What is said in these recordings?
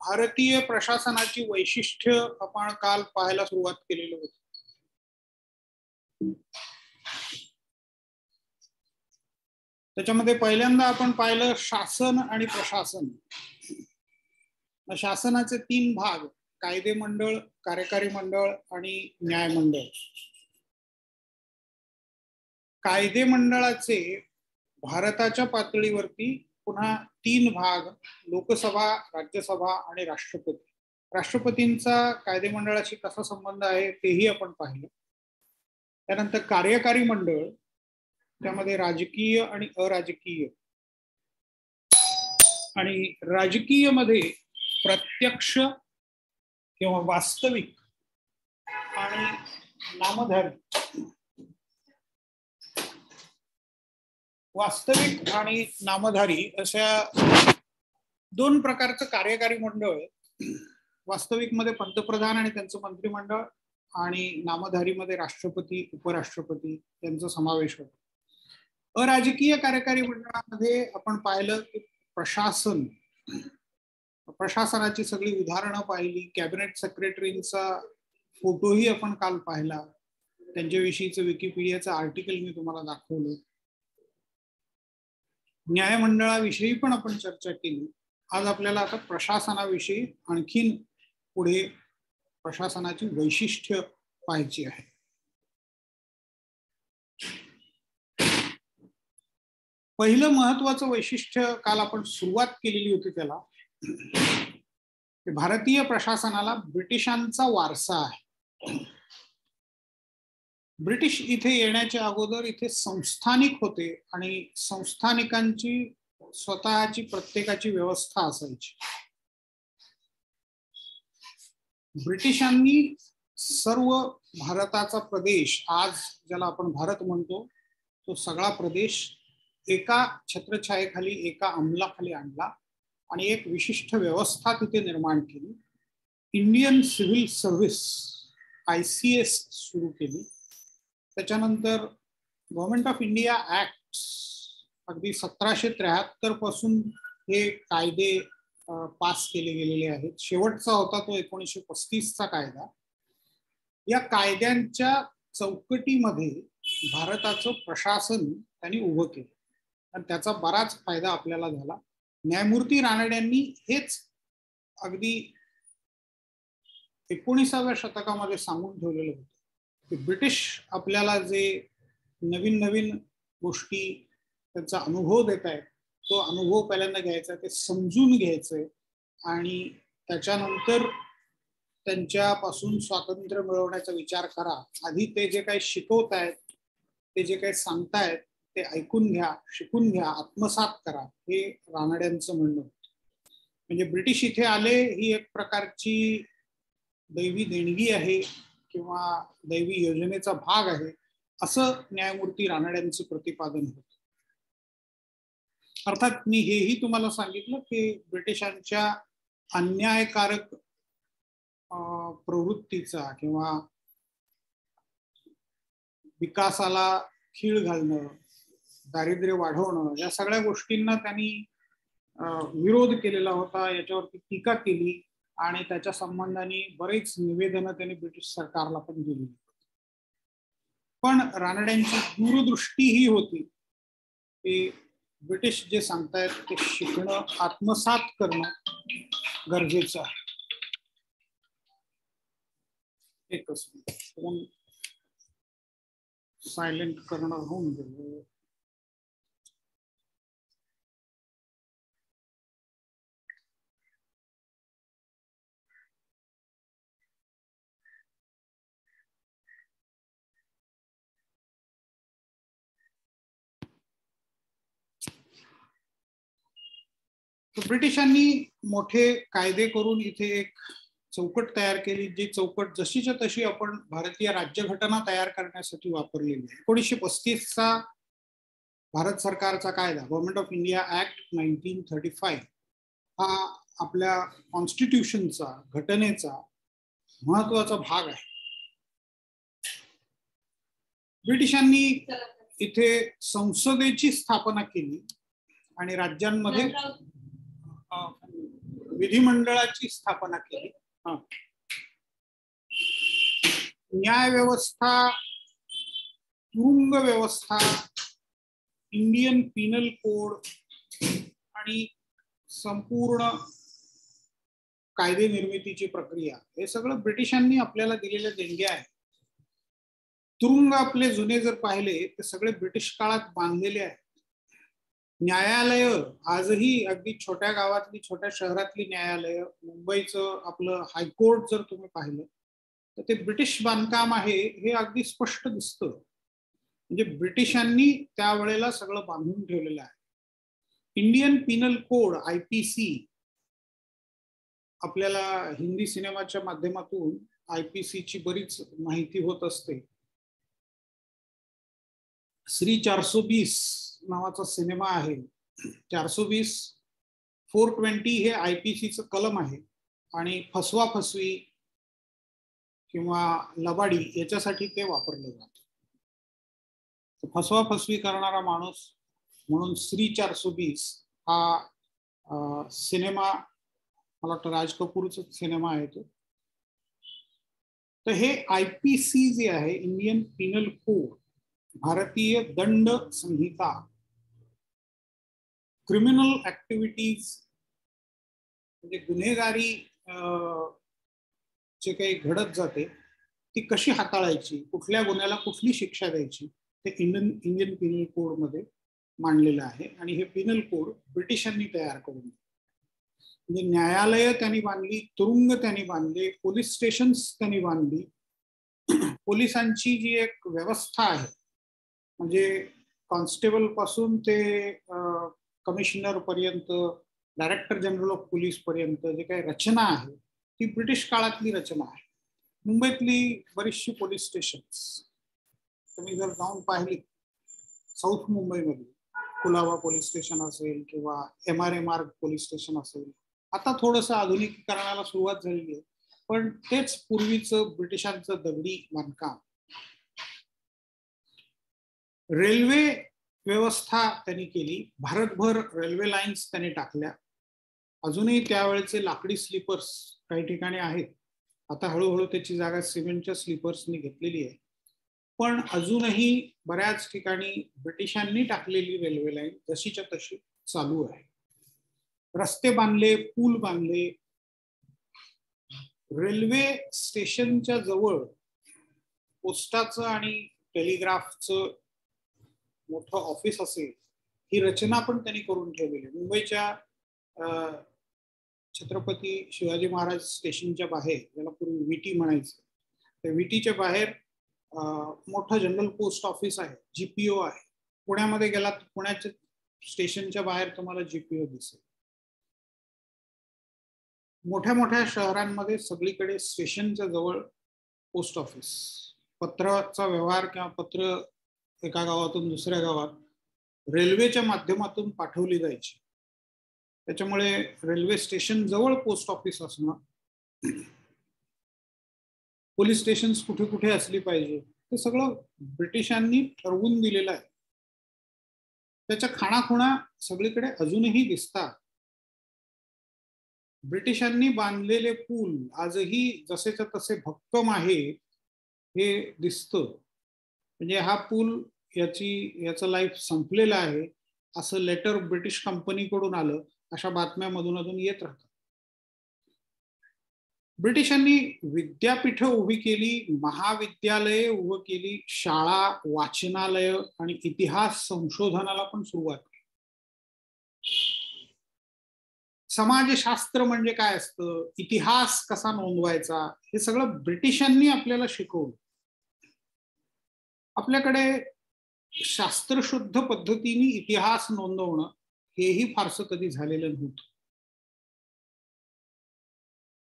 भारतीय प्रशासनाची वैशिष्ट्य आपण काल पाहायला सुरुवात केलेली होती. त्याच्यामध्ये पहिल्यांदा आपण पाहिलं शासन आणि प्रशासन. शासनाचे 3 भाग, कायदे मंडळ, कार्यकारी मंडळ आणि न्याय मंडळ. कायदे मंडळाचे भारताच्या पातळीवरती पुन्हा 3 भाग, लोकसभा, राज्यसभा आणि राष्ट्रपती. राष्ट्रपतींचा कायदे मंडळाशी कसा संबंध आहे तेही आपण पाहिलं. त्यानंतर कार्यकारी मंडळ, त्यामध्ये राजकीय आणि अराजकीय. आणि राजकीय मध्ये प्रत्यक्ष किंवा वास्तविक आणि नामधारी. वास्तविक आणि नामधारी अशा 2 प्रकारचं कार्यकारी मंडळ. वास्तविक मध्ये पंतप्रधान आणि त्यांचं मंत्रिमंडळ आणि नामधारी मध्ये राष्ट्रपती, उपराष्ट्रपती यांचा समावेश होतो. अराजकीय कार्यकारी मंडळामध्ये आपण पाहिलं की प्रशासनाची सगळी उदाहरणं पाहिली. कॅबिनेट सेक्रेटरींचा फोटोही आपण काल पाहिला. त्यांच्याविषयीचं विकिपीडियाचं आर्टिकल मी तुम्हाला दाखवलं. न्यायमंडळाविषयी पण आपण चर्चा केली. आज आपल्याला आता प्रशासनाविषयी आणखीन पुढे प्रशासनाची वैशिष्ट्य पाहायची आहे. पहिलं महत्वाचं वैशिष्ट्य काल आपण सुरुवात केलेली होती त्याला, भारतीय प्रशासनाला ब्रिटिशांचा वारसा आहे. ब्रिटिश इथे येण्याच्या अगोदर इथे संस्थानिक होते आणि संस्थानिकांची स्वतःची प्रत्येकाची व्यवस्था असायची. ब्रिटिशांनी सर्व भारताचा प्रदेश, आज ज्याला आपण भारत म्हणतो, तो सगळा प्रदेश एका छत्रछायेखाली, एका अंमलाखाली आणला आणि एक विशिष्ट व्यवस्था तिथे निर्माण केली. इंडियन सिव्हिल सर्व्हिस, ICS सुरू केली. त्याच्यानंतर गव्हर्नमेंट ऑफ इंडिया ऍक्ट अगदी 1773 पासून हे कायदे पास केले गेलेले आहेत. शेवटचा होता तो 1935चा कायदा. या कायद्यांच्या चौकटीमध्ये भारताचं प्रशासन त्यांनी उभं केलं आणि त्याचा बराच फायदा आपल्याला झाला. न्यायमूर्ती रानड्यांनी हेच अगदी 19व्या शतकामध्ये सांगून ठेवलेलं होतं की ब्रिटिश आपल्याला जे नवीन नवीन गोष्टी त्यांचा अनुभव देत आहेत, तो अनुभव पहिल्यांदा घ्यायचा, ते समजून घ्यायचंय आणि त्याच्यानंतर त्यांच्यापासून स्वातंत्र्य मिळवण्याचा विचार करा. आधी ते जे काही शिकवत आहेत, ते जे काही सांगतायत ते ऐकून घ्या, शिकून घ्या, आत्मसात करा, हे रानड्यांचं म्हणणं होतं. म्हणजे ब्रिटिश इथे आले ही एक प्रकारची दैवी देणगी आहे किंवा दैवी योजनेचा भाग आहे, असं न्यायमूर्ती रानड्यांचं प्रतिपादन होतं. अर्थात मी हेही तुम्हाला सांगितलं की ब्रिटिशांच्या अन्यायकारक प्रवृत्तीचा किंवा विकासाला खीळ घालणं, दारिद्र्य वाढवणं, या सगळ्या गोष्टींना त्यांनी विरोध केलेला होता, याच्यावरती टीका केली आणि त्याच्या संबंधाने बरेच निवेदनं त्यांनी ब्रिटिश सरकारला पण दिली. पण रानड्यांची दूरदृष्टी ही होती की ब्रिटिश जे सांगतायत ते शिकणं, आत्मसात करणं गरजेचं आहे. एकच फोन सायलेंट करणं होऊन गेलं. ब्रिटिशांनी मोठे कायदे करून इथे एक चौकट तयार केली, जी चौकट जशीच्या तशी आपण भारतीय राज्यघटना तयार करण्यासाठी वापरलेली आहे. 1935चा भारत सरकारचा कायदा, गव्हर्नमेंट ऑफ इंडिया ऍक्ट 1935, हा आपल्या कॉन्स्टिट्यूशनचा, घटनेचा महत्वाचा भाग आहे. ब्रिटिशांनी इथे संसदेची स्थापना केली आणि राज्यांमध्ये विधिमंडळाची स्थापना केली. न्याय व्यवस्था, तुरुंग व्यवस्था, इंडियन पिनल कोड आणि संपूर्ण कायदे निर्मितीची प्रक्रिया, हे सगळं ब्रिटिशांनी आपल्याला दिलेल्या देणग्या आहेत. तुरुंग आपले जुने जर पाहिले तर सगळे ब्रिटिश काळात बांधलेले आहेत. न्यायालय आजही अगदी छोट्या गावातली, छोट्या शहरातली न्यायालय, मुंबईचं आपलं हायकोर्ट जर तुम्ही पाहिलं तर ते ब्रिटिश बांधकाम आहे, हे अगदी स्पष्ट दिसतं. म्हणजे ब्रिटिशांनी त्यावेळेला सगळं बांधून ठेवलेलं आहे. इंडियन पिनल कोड IPC, आपल्याला हिंदी सिनेमाच्या माध्यमातून IPC ची बरीच माहिती होत असते. श्री 420 नावाचा सिनेमा आहे. 420 420 हे IPCचं कलम आहे आणि फसवा फसवी किंवा लबाडी याच्यासाठी ते वापरले जाते. फसवा फसवी करणारा माणूस म्हणून श्री 420 हा सिनेमा, मला वाटतं राज कपूरचा सिनेमा आहे तो. तर हे IPC जे आहे, इंडियन पिनल कोड, भारतीय दंड संहिता, क्रिमिनल ऍक्टिव्हिटीज म्हणजे गुन्हेगारी जे काही घडत जाते ती कशी हाताळायची, कुठल्या गुन्ह्याला कुठली शिक्षा द्यायची, ते इंडियन पिनल कोड मध्ये मांडलेलं आहे. आणि हे पिनल कोड ब्रिटिशांनी तयार करून दिले. म्हणजे न्यायालय त्यांनी बांधली, तुरुंग त्यांनी बांधले, पोलीस स्टेशन्स त्यांनी बांधली. पोलिसांची जी एक व्यवस्था आहे, म्हणजे कॉन्स्टेबल पासून ते कमिशनर पर्यंत, डायरेक्टर जनरल ऑफ पोलीस पर्यंत जे काही रचना आहे ती ब्रिटिश काळातली रचना आहे. मुंबईतली बरीचशी पोलीस स्टेशन्स तुम्ही जर जाऊन पाहिली, साऊथ मुंबईमध्ये कुलाबा पोलीस स्टेशन असेल किंवा MRA मार्ग पोलीस स्टेशन असेल, आता थोडंसं आधुनिकीकरणाला सुरुवात झालेली आहे, पण तेच पूर्वीचं ब्रिटिशांचं दगडी बांधकाम. रेल्वे व्यवस्था त्यांनी केली, भारतभर रेल्वे लाईन्स त्यांनी टाकल्या. अजूनही त्यावेळेचे लाकडी स्लीपर्स काही ठिकाणी आहेत, आता हळूहळू त्याची जागा सिमेंटच्या स्लीपर्सनी घेतलेली आहे. पण अजूनही बऱ्याच ठिकाणी ब्रिटिशांनी टाकलेली रेल्वे लाईन जशीच्या तशी चालू आहे. रस्ते बांधले, पूल बांधले. रेल्वे स्टेशनच्या जवळ पोस्टाचं आणि टेलिग्राफचं मोठं ऑफिस असेल, ही रचना पण त्यांनी करून ठेवलेली. मुंबईच्या छत्रपती शिवाजी महाराज स्टेशनच्या बाहेर, ज्याला पूर्वी विटी म्हणायचं, त्या विटीच्या बाहेर मोठं जनरल पोस्ट ऑफिस आहे, GPO आहे. पुण्यामध्ये गेलात, पुण्याच्या स्टेशनच्या बाहेर तुम्हाला GPO दिसेल. मोठ्या मोठ्या शहरांमध्ये सगळीकडे स्टेशनच्या जवळ पोस्ट ऑफिस, पत्राचा व्यवहार किंवा पत्र एका गावातून दुसऱ्या गावात रेल्वेच्या माध्यमातून पाठवली जायची. त्याच्यामुळे रेल्वे स्टेशन जवळ पोस्ट ऑफिस असणं, पोलीस स्टेशन कुठे कुठे असली पाहिजे, हे सगळं ब्रिटिशांनी ठरवून दिलेलं आहे. त्याच्या खाणाखुणा सगळीकडे अजूनही दिसतात. ब्रिटिशांनी बांधलेले पूल आजही जसेच्या तसे भक्कम आहे हे दिसतं. म्हणजे हा पूल याचं लाईफ संपलेलं आहे असं लेटर ब्रिटिश कंपनीकडून आलं, अशा बातम्या मधून अधून येत राहतात. ब्रिटिशांनी विद्यापीठ उभी केली, महाविद्यालये उभी केली, शाळा, वाचनालय आणि इतिहास संशोधनाला पण सुरुवात केली. समाजशास्त्र म्हणजे काय असतं, इतिहास कसा नोंदवायचा, हे सगळं ब्रिटिशांनी आपल्याला शिकवलं. आपल्याकडे शास्त्रशुद्ध पद्धतीने इतिहास नोंदवणं हेही फारसं कधी झालेलं नव्हतं.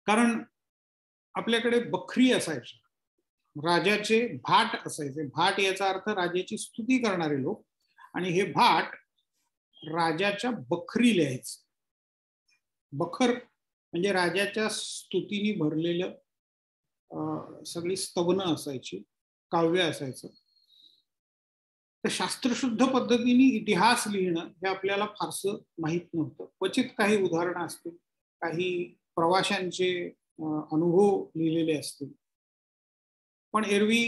कारण आपल्याकडे बखरी असायच्या, राजाचे भाट असायचे. भाट याचा अर्थ राजाची स्तुती करणारे लोक, आणि हे भाट राजाच्या बखरी लिहायचे. बखर म्हणजे राजाच्या स्तुतीने भरलेलं सगळी स्तवनं असायची, काव्य असायचं. तर शास्त्रशुद्ध पद्धतीने इतिहास लिहिणं हे आपल्याला फारसं माहीत नव्हतं. क्वचित काही उदाहरणं असतील काही प्रवाशांचे अनुभव लिहिलेले असतील, पण एरवी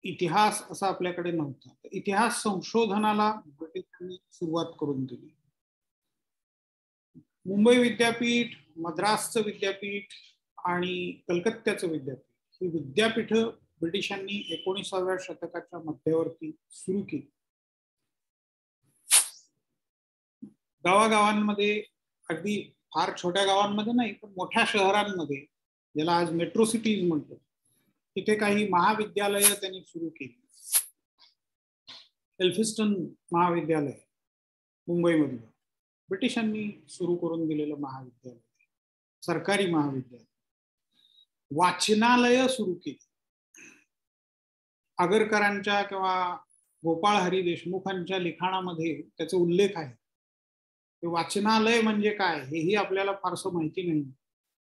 इतिहास असा आपल्याकडे नव्हता. इतिहास संशोधनाला ब्रिटिशांनी सुरुवात करून दिली. मुंबई विद्यापीठ, मद्रासचं विद्यापीठ आणि कलकत्त्याचं विद्यापीठ ही विद्यापीठ ब्रिटिशांनी 19व्या शतकाच्या मध्यावरती सुरू केली. गावागावांमध्ये, अगदी फार छोट्या गावांमध्ये नाही पण मोठ्या शहरांमध्ये, ज्याला आज मेट्रो सिटीज म्हणतो, तिथे काही महाविद्यालय त्यांनी सुरू केली. एल्फिस्टन महाविद्यालय मुंबईमधलं ब्रिटिशांनी सुरू करून दिलेलं महाविद्यालय, सरकारी महाविद्यालय. वाचनालय सुरू केली. आगरकरांच्या किंवा गोपाळ हरी देशमुखांच्या लिखाणामध्ये त्याचा उल्लेख आहे. वाचनालय म्हणजे काय हेही आपल्याला फारसं माहिती नाही.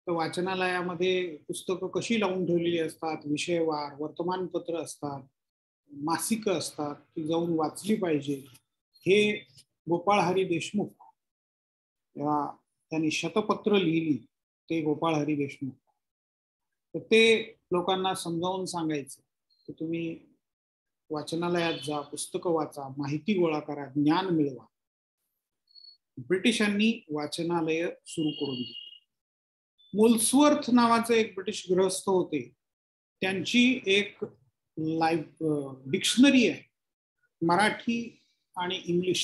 तर वाचनालयामध्ये पुस्तकं कशी लावून ठेवलेली असतात, विषयवार वर्तमानपत्र असतात, मासिकं असतात, ती जाऊन वाचली पाहिजे. हे गोपाळ हरी देशमुख, त्यांनी शतपत्र लिहिली, ते गोपाळ हरी देशमुख. तर ते लोकांना समजावून सांगायचं की तुम्ही वाचनालयात जा, पुस्तकं वाचा, माहिती गोळा करा, ज्ञान मिळवा. ब्रिटिशांनी वाचनालय सुरू करून दिली. मोल्सवर्थ नावाचे एक ब्रिटिश गृहस्थ होते, त्यांची एक डिक्शनरी आहे, मराठी आणि इंग्लिश,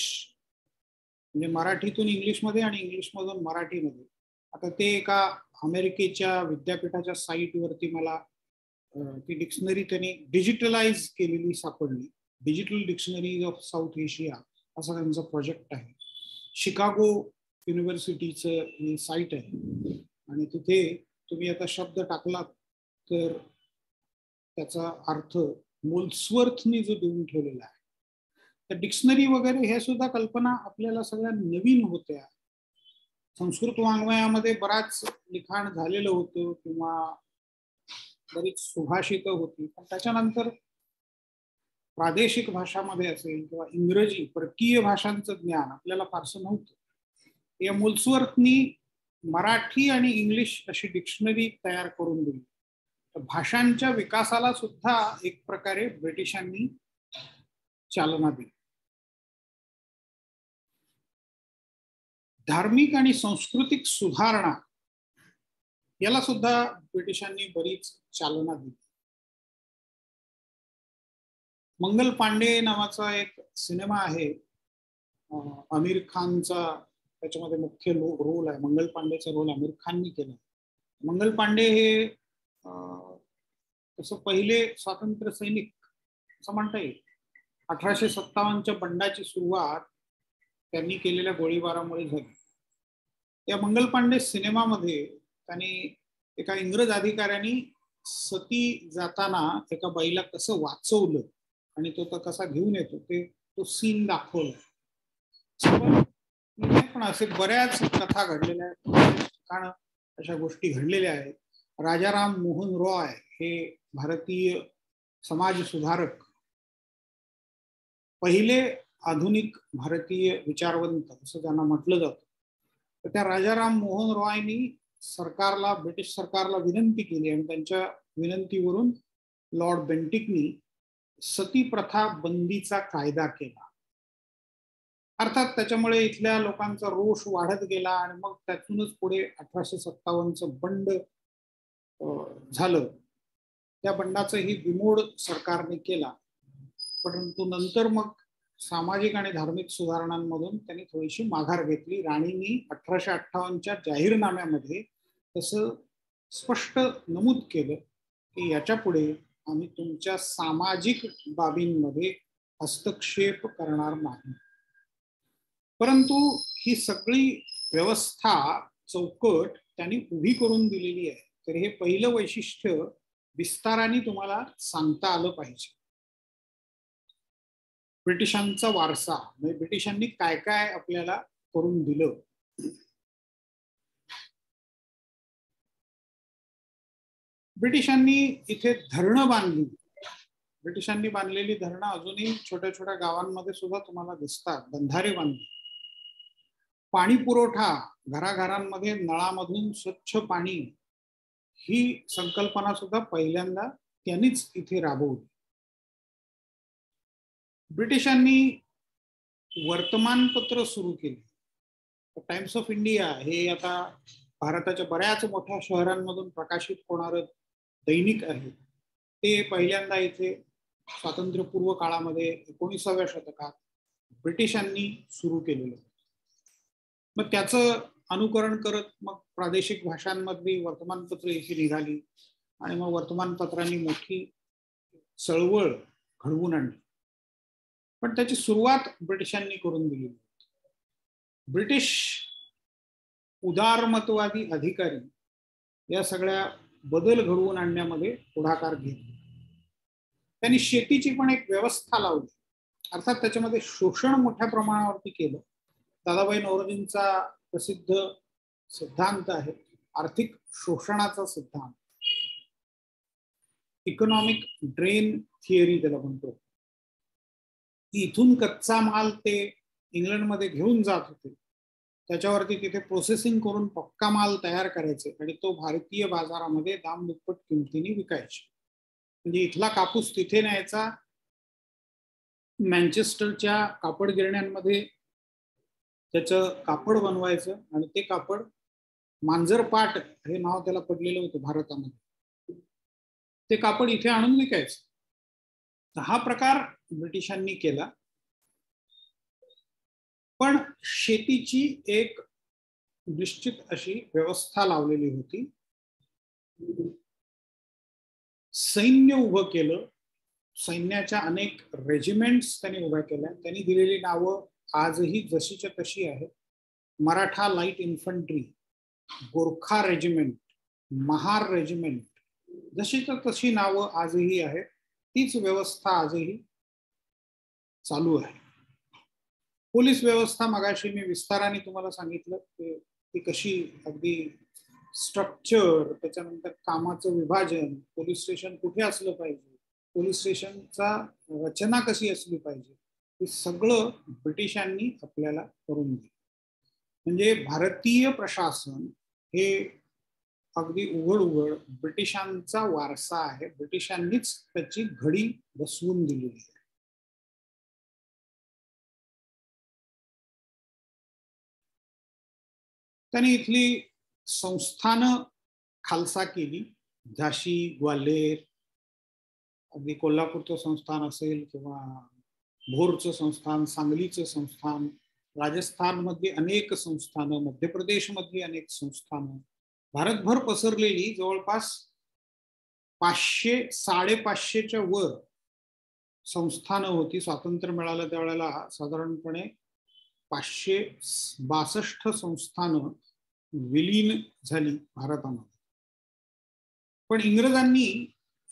म्हणजे मराठीतून इंग्लिशमध्ये आणि इंग्लिशमधून मराठीमध्ये. आता ते एका अमेरिकेच्या विद्यापीठाच्या साईटवरती मला ती डिक्शनरी त्यांनी डिजिटलाइज केलेली सापडली. Digital dictionary of south Asia असा त्यांचा प्रोजेक्ट आहे. शिकागो युनिव्हर्सिटीचं ही साईट आहे आणि तिथे तुम्ही आता शब्द टाकलात तर त्याचा अर्थ मोल्सवर्थनी जो देऊन ठेवलेला आहे. तर डिक्शनरी वगैरे हे सुद्धा कल्पना आपल्याला सगळ्या नवीन होत्या. संस्कृत वाङ्मयामध्ये बराच लिखाण झालेलं होतं किंवा बरीच सुभाषितं होती, पण त्याच्यानंतर प्रादेशिक भाषामध्ये असेल किंवा इंग्रजी, परकीय भाषांचं ज्ञान आपल्याला फारसं नव्हतं. या मोल्सवर्थनी मराठी आणि इंग्लिश अशी डिक्शनरी तयार करून दिली. तर भाषांच्या विकासाला सुद्धा एक प्रकारे ब्रिटिशांनी चालना दिली. धार्मिक आणि सांस्कृतिक सुधारणा याला सुद्धा ब्रिटिशांनी बरीच चालना दिली. मंगल पांडे नावाचा एक सिनेमा आहे, आमिर खानचा त्याच्यामध्ये मुख्य रोल आहे. मंगल पांडेचा रोल आमिर खाननी केला. मंगल पांडे हे तसं पहिले स्वातंत्र्य सैनिक असं म्हणता येईल. 1857च्या बंडाची सुरुवात त्यांनी केलेल्या गोळीबारामुळे झाली. या मंगल पांडे सिनेमामध्ये त्यांनी एका इंग्रज अधिकाऱ्यांनी सती जाताना एका बाईला कसं वाचवलं आणि तो कसा घेऊन येतो तो सीन दाखवला. पण असे बऱ्याच कथा घडलेल्या आहेत, अशा गोष्टी घडलेल्या आहेत. राजाराम मोहन रॉय हे भारतीय समाज सुधारक, पहिले आधुनिक भारतीय विचारवंत असं त्यांना म्हटलं जातं. तर त्या राजाराम मोहन रॉयनी ब्रिटिश सरकारला विनंती केली आणि त्यांच्या विनंतीवरून लॉर्ड बेंटिकनी सती प्रथा बंदीचा कायदा केला. अर्थात त्याच्यामुळे इथल्या लोकांचा रोष वाढत गेला आणि मग त्यातूनच पुढे 1857चं बंड झालं. त्या बंडाचाही बिमोड सरकारने केला, परंतु नंतर मग सामाजिक आणि धार्मिक सुधारणांमधून त्यांनी थोडीशी माघार घेतली. राणींनी 1858च्या जाहीरनाम्यामध्ये तसं स्पष्ट नमूद केलं की याच्या पुढे आम्ही तुमच्या सामाजिक बाबींमध्ये हस्तक्षेप करणार नाही. परंतु ही सगळी व्यवस्था चौकट त्यांनी उभी करून दिलेली आहे. तर हे पहिलं वैशिष्ट्य विस्ताराने तुम्हाला सांगता आलं पाहिजे. ब्रिटिशांचा वारसा म्हणजे ब्रिटिशांनी काय काय आपल्याला करून दिलं. ब्रिटिशांनी इथे धरणं बांधली. ब्रिटिशांनी बांधलेली धरणं अजूनही छोट्या छोट्या गावांमध्ये सुद्धा तुम्हाला दिसतात. बंधारे बांधले. पाणी पुरवठा, घराघरांमध्ये नळामधून स्वच्छ पाणी, ही संकल्पना सुद्धा पहिल्यांदा त्यांनीच इथे राबवली. ब्रिटिशांनी वर्तमानपत्र सुरू केली. टाइम्स ऑफ इंडिया हे आता भारताच्या बऱ्याच मोठ्या शहरांमधून प्रकाशित होणारं दैनिक आहे. ते पहिल्यांदा इथे स्वातंत्र्यपूर्व काळामध्ये 19व्या शतकात ब्रिटिशांनी सुरू केलेलं. मग त्याचं अनुकरण करत मग प्रादेशिक भाषांमधली वर्तमानपत्र इथे निघाली आणि मग वर्तमानपत्रांनी मोठी चळवळ घडवून आणली. पण त्याची सुरुवात ब्रिटिशांनी करून दिली. ब्रिटिश उदारमतवादी अधिकारी या सगळ्या बदल घडवून आणण्यामध्ये पुढाकार घेतला. त्यांनी शेतीची पण एक व्यवस्था लावली. अर्थात त्याच्यामध्ये शोषण मोठ्या प्रमाणावरती केलं. दादाभाई नौरोजींचा प्रसिद्ध सिद्धांत आहे आर्थिक शोषणाचा सिद्धांत, इकॉनॉमिक ड्रेन थिअरी त्याला म्हणतो. इथून कच्चा माल ते इंग्लंडमध्ये घेऊन जात होते, त्याच्यावरती तिथे प्रोसेसिंग करून पक्का माल तयार करायचे आणि तो भारतीय बाजारामध्ये दाम दुप्पट किमतीने विकायचे. म्हणजे इथला कापूस तिथे न्यायचा, मँचेस्टरच्या कापड गिरण्यांमध्ये त्याचं कापड बनवायचं आणि ते कापड मांजरपाट हे नाव त्याला पडलेलं होतं भारतामध्ये, ते कापड इथे आणून विकायचं. तर हा प्रकार ब्रिटिशांनी केला. पण शेतीची एक निश्चित अशी व्यवस्था लावलेली होती. सैन्य उभं केलं. सैन्याच्या अनेक रेजिमेंट्स त्यांनी उभ्या केल्या. त्यांनी दिलेली नावं आजही जशीच्या तशी आहेत. Maratha light infantry, Gorkha regiment, Mahar regiment, जशीच्या तशी नावं आजही आहेत. तीच व्यवस्था आजही चालू आहे. पोलीस व्यवस्था मगाशी मी विस्ताराने तुम्हाला सांगितलं ती कशी अगदी स्ट्रक्चर, त्याच्यानंतर कामाचं विभाजन, पोलीस स्टेशन कुठे असलं पाहिजे, पोलीस स्टेशनचा रचना कशी असली पाहिजे, हे सगळं ब्रिटिशांनी आपल्याला करून दिलं. म्हणजे भारतीय प्रशासन हे अगदी उघड ब्रिटिशांचा वारसा आहे. ब्रिटिशांनीच त्याची घडी बसवून दिलेली आहे. त्यांनी इथली संस्थानं खालसा केली. झाशी, ग्वाल्हेर, अगदी कोल्हापूरचं संस्थान असेल किंवा भोरचं संस्थान, सांगलीचं संस्थान, राजस्थानमधली अनेक संस्थानं, मध्य प्रदेशमधली अनेक संस्थानं, भारतभर पसरलेली जवळपास 500-550च्या वर संस्थानं होती. स्वातंत्र्य मिळालं त्यावेळेला साधारणपणे 562 संस्थानं विलीन झाली भारतामध्ये. पण इंग्रजांनी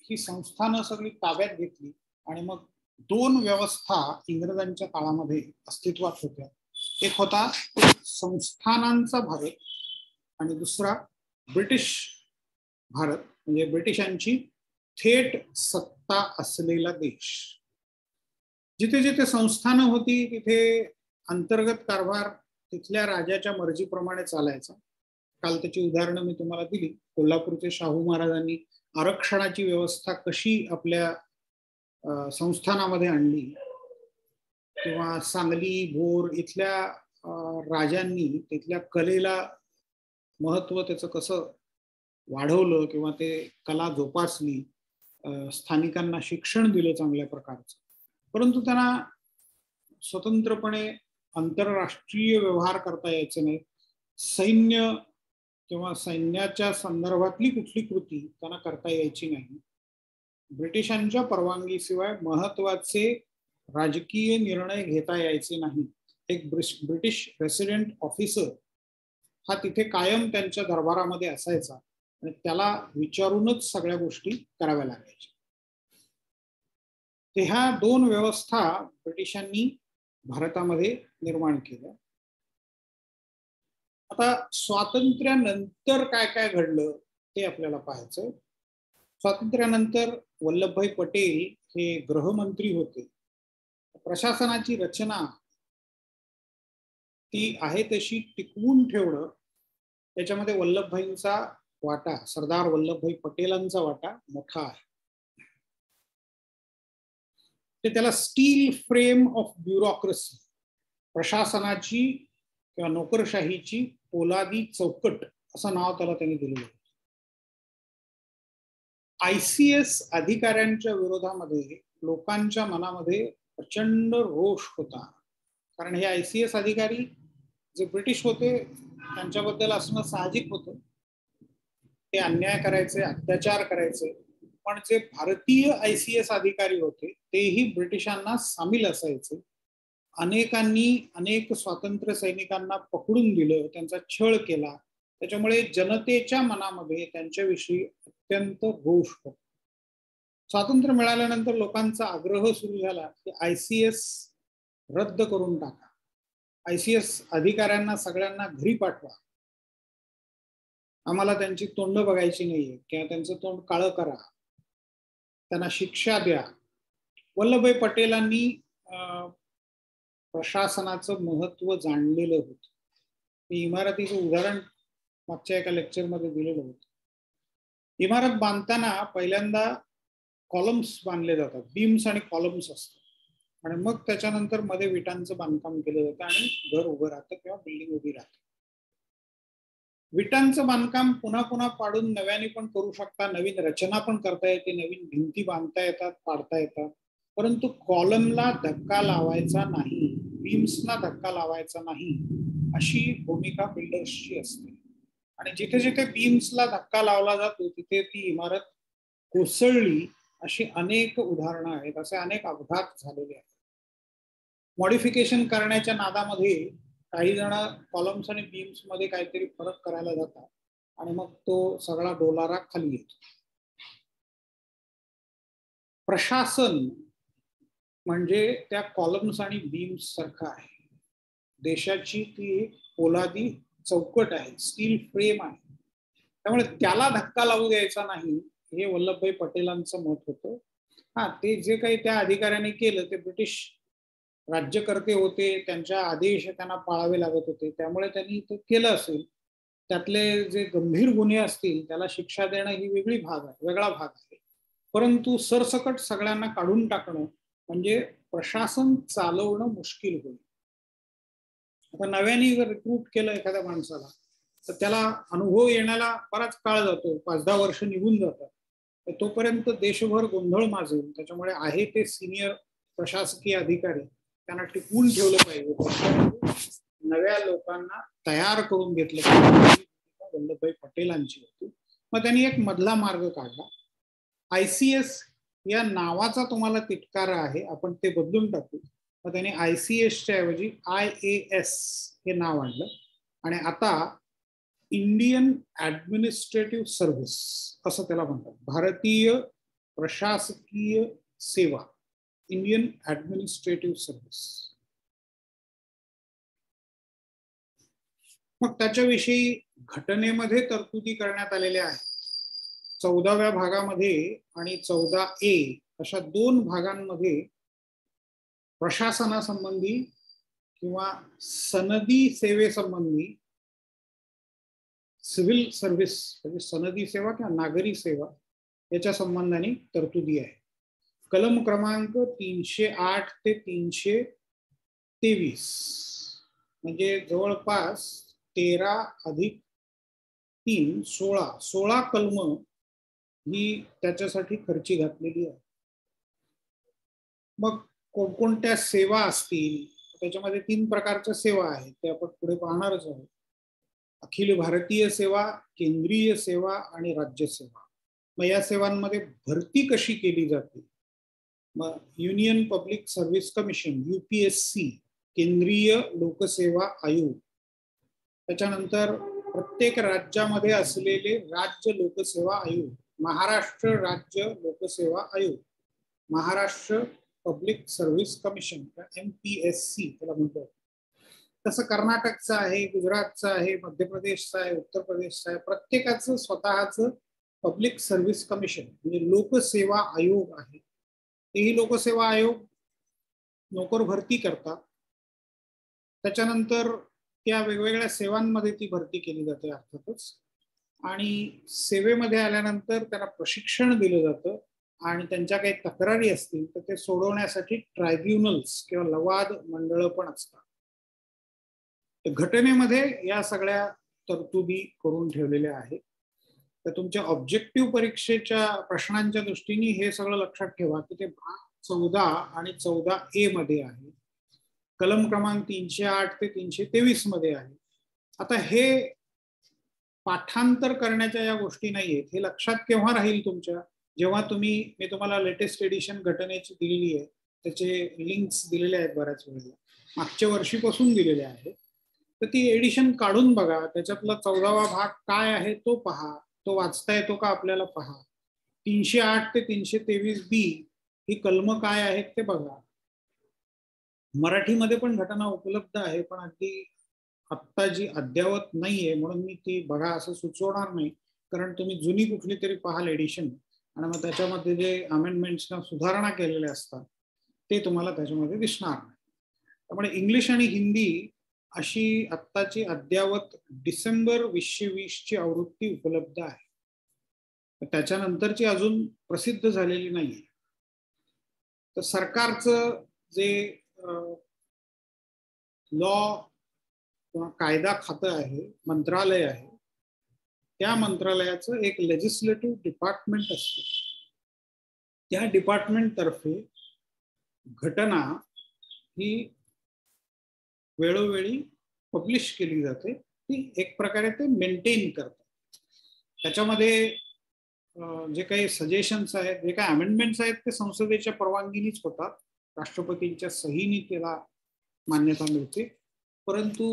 ही संस्थानं सगळी ताब्यात घेतली आणि मग 2 व्यवस्था इंग्रजांच्या काळामध्ये अस्तित्वात होत्या. एक होता संस्थानांचा भारत आणि दुसरा ब्रिटिश भारत, म्हणजे ब्रिटिशांची थेट सत्ता असलेला देश. जिथे जिथे संस्थानं होती तिथे अंतर्गत कारभार तिथल्या राजाच्या मर्जीप्रमाणे चालायचा. काल त्याची उदाहरणं मी तुम्हाला दिली. कोल्हापूरचे शाहू महाराजांनी आरक्षणाची व्यवस्था कशी आपल्या संस्थानामध्ये आणली, किंवा सांगली, भोर इथल्या राजांनी तिथल्या कलेला महत्व त्याचं कसं वाढवलं किंवा ते कला जोपासली, स्थानिकांना शिक्षण दिलं चांगल्या प्रकारचं. परंतु त्यांना स्वतंत्रपणे आंतरराष्ट्रीय व्यवहार करता यायचे नाही. सैन्य किंवा सैन्याच्या संदर्भातली कुठली कृती त्यांना करता यायची नाही. ब्रिटिशांच्या परवानगीशिवाय महत्वाचे राजकीय निर्णय घेता यायचे नाही. एक ब्रिटिश रेसिडेंट ऑफिसर हा तिथे कायम त्यांच्या दरबारामध्ये असायचा आणि त्याला विचारूनच सगळ्या गोष्टी कराव्या लागायच्या. ते ह्या 2 व्यवस्था ब्रिटिशांनी भारतामध्ये निर्माण केल्या. आता स्वातंत्र्यानंतर काय काय घडलं ते आपल्याला पाहायचं. स्वातंत्र्यानंतर वल्लभभाई पटेल हे गृहमंत्री होते. प्रशासनाची रचना ती आहे तशी टिकवून ठेवणं, त्याच्यामध्ये वल्लभभाईंचा वाटा, सरदार वल्लभभाई पटेलांचा वाटा मोठा आहे. ते त्याला स्टील फ्रेम ऑफ ब्युरोक्रेसी, प्रशासनाची किंवा नोकरशाहीची पोलादी चौकट असं नाव त्याला त्यांनी दिलेलं आहे. ICS अधिकाऱ्यांच्या विरोधामध्ये लोकांच्या मनामध्ये प्रचंड रोष होता, कारण हे ICS अधिकारी जे ब्रिटिश होते त्यांच्याबद्दल असणं साहजिक होतं. ते अन्याय करायचे, अत्याचार करायचे, पण जे भारतीय ICS अधिकारी होते तेही ब्रिटिशांना सामील असायचे. अनेकांनी अनेक स्वातंत्र्य सैनिकांना पकडून दिलं, त्यांचा छळ केला. त्याच्यामुळे जनतेच्या मनामध्ये त्यांच्याविषयी अत्यंत रोष होता. स्वातंत्र्य मिळाल्यानंतर लोकांचा आग्रह सुरू झाला की ICS रद्द करून टाका, ICS अधिकाऱ्यांना सगळ्यांना घरी पाठवा, आम्हाला त्यांची तोंड बघायची नाहीये किंवा त्यांचं तोंड काळं करा, त्यांना शिक्षा द्या. वल्लभभाई पटेलांनी प्रशासनाचं महत्व जाणलेलं होतं. मी इमारतीचं उदाहरण मागच्या एका लेक्चरमध्ये दिलेलं होतं. इमारत बांधताना पहिल्यांदा कॉलम्स बांधले जातात, बीम्स आणि कॉलम्स असतात, आणि मग त्याच्यानंतर मध्ये विटांचं बांधकाम केलं जातं आणि घर उभं राहतं किंवा बिल्डिंग उभी राहते. विटांचं बांधकाम पुन्हा पुन्हा पाडून नव्याने पण करू शकता, नवीन रचना पण करता येते, नवीन भिंती बांधता येतात, पाडता येतात, परंतु कॉलमला धक्का लावायचा नाही, बीम्सला धक्का लावायचा नाही, अशी भूमिका बिल्डर्सची असते. आणि जिथे जिथे बीम्सला धक्का लावला जातो तिथे ती इमारत कोसळली, अशी अनेक उदाहरणं आहेत. असे अनेक अपघात झालेले आहेत. मॉडिफिकेशन करण्याच्या नादामध्ये काही जण कॉलम्स आणि बीम्स मध्ये काहीतरी फरक करायला जातात आणि मग तो सगळा डोलारा खाली येतो. प्रशासन म्हणजे त्या कॉलम्स आणि बीम्स सारखं आहे. देशाची ती पोलादी चौकट आहे, स्टील फ्रेम आहे. त्यामुळे त्याला धक्का लावू द्यायचा नाही, हे वल्लभभाई पटेलांचं मत होतं. हा, ते जे काही त्या अधिकाऱ्यांनी केलं ते ब्रिटिश राज्यकर्ते होते, त्यांच्या आदेश त्यांना पाळावे लागत होते, त्यामुळे त्यांनी ते केलं असेल. त्यातले जे गंभीर गुन्हे असतील त्याला शिक्षा देणं ही वेगळा भाग आहे. परंतु सरसकट सगळ्यांना काढून टाकणं म्हणजे प्रशासन चालवणं मुश्किल होईल. आता नव्याने जर रिक्रूट केलं एखाद्या माणसाला तर त्याला अनुभव येण्याला बराच काळ जातो, 5-10 वर्ष निघून जातात. तर तोपर्यंत देशभर गोंधळ माजेल. त्याच्यामुळे आहे ते सिनियर प्रशासकीय अधिकारी त्यांना टिकवून ठेवलं पाहिजे, नव्या लोकांना तयार करून घेतलं पाहिजे. वल्लभभाई पटेलांची होती. मग त्यांनी एक मधला मार्ग काढला. ICS या नावाचा तुम्हाला तिटकारा आहे, आपण ते बदलून टाकू. मग त्यांनी ICS च्या ऐवजी IAS हे नाव आणलं आणि आता इंडियन ऍडमिनिस्ट्रेटिव्ह सर्व्हिस असं त्याला म्हणतात. भारतीय प्रशासकीय सेवा, इंडियन ऍडमिनिस्ट्रेटिव्ह सर्व्हिस. मग त्याच्याविषयी घटनेमध्ये तरतुदी करण्यात आलेल्या आहेत. 14व्या भागामध्ये आणि 14A अशा 2 भागांमध्ये प्रशासनासंबंधी किंवा सनदी सेवेसंबंधी, सिव्हिल सर्व्हिस म्हणजे सनदी सेवा किंवा नागरी सेवा याच्या संबंधाने तरतुदी आहे. कलम क्रमांक 308 ते 323 म्हणजे जवळपास 13+3 16 कलम ही त्याच्यासाठी खर्ची घातलेली आहे. मग कोणकोणत्या सेवा असतील, त्याच्यामध्ये 3 प्रकारच्या सेवा आहेत, ते आपण पुढे पाहणारच आहोत. अखिल भारतीय सेवा, केंद्रीय सेवा आणि राज्य सेवा. मग या सेवांमध्ये भरती कशी केली जाते? मग union public service commission UPSC, केंद्रीय लोकसेवा आयोग. त्याच्यानंतर प्रत्येक राज्यामध्ये असलेले राज्य लोकसेवा आयोग, महाराष्ट्र राज्य लोकसेवा आयोग, Maharashtra public service commission MPSC त्याला म्हणतात. तसं कर्नाटकचं आहे, गुजरातचं आहे, मध्य प्रदेशचं आहे, उत्तर प्रदेशचं आहे. प्रत्येकाचं स्वतःचं पब्लिक सर्व्हिस कमिशन म्हणजे लोकसेवा आयोग आहे. तेही लोकसेवा आयोग नोकर भरती करतात. त्याच्यानंतर इतक्या वेगवेगळ्या सेवांमध्ये ती भरती केली जाते अर्थातच. आणि सेवेमध्ये आल्यानंतर त्यांना प्रशिक्षण दिलं जातं आणि त्यांच्या काही तक्रारी असतील तर ते सोडवण्यासाठी ट्रायब्युनल्स किंवा लवाद मंडळ पण असतात. घटनेमध्ये या सगळ्या तरतुदी करून ठेवलेल्या आहेत. तर तुमच्या ऑब्जेक्टिव्ह परीक्षेच्या प्रश्नांच्या दृष्टीने हे सगळं लक्षात ठेवा की ते 14 आणि 14A मध्ये आहे. कलम क्रमांक 308 ते 323 मध्ये आहे. आता हे पाठांतर करण्याच्या या गोष्टी नाहीयेत. हे लक्षात केव्हा राहील तुमच्या, जेव्हा मी तुम्हाला लेटेस्ट एडिशन घटनेची दिलेली आहे, त्याचे लिंक्स दिलेले आहेत बऱ्याच वेळेला, मागच्या वर्षीपासून दिलेले आहेत. तर ती एडिशन काढून बघा, त्याच्यातला 14वा भाग काय आहे तो पहा, तो वाचता येतो का आपल्याला पहा. 308 ते 323B ही कलम काय आहेत ते बघा. मराठीमध्ये पण घटना उपलब्ध आहे, पण अगदी आत्ता जी अद्यावत नाहीये म्हणून मी ती बघा असं सुचवणार नाही, कारण तुम्ही जुनी कुठली तरी पाहाल एडिशन आणि मग त्याच्यामध्ये जे अमेंडमेंट्सना सुधारणा केलेल्या असतात ते तुम्हाला त्याच्यामध्ये दिसणार नाही. त्यामुळे इंग्लिश आणि हिंदी अशी आत्ताची अद्यावत डिसेंबर 2020 ची आवृत्ती उपलब्ध आहे. त्याच्यानंतरची अजून प्रसिद्ध झालेली नाहीये. तर सरकारचं जे लॉ किंवा कायदा खातं आहे, मंत्रालय आहे, त्या मंत्रालयाचं एक लेजिस्लेटिव्ह डिपार्टमेंट असतं. त्या डिपार्टमेंट तर्फे घटना ही वेळोवेळी पब्लिश केली जाते. ती एक प्रकारे ते मेंटेन करतात. त्याच्यामध्ये जे काही सजेशन्स आहेत, जे काही अमेंडमेंट्स आहेत ते संसदेच्या परवानगीनेच होतात. राष्ट्रपतींच्या सहीने त्याला मान्यता मिळते. परंतु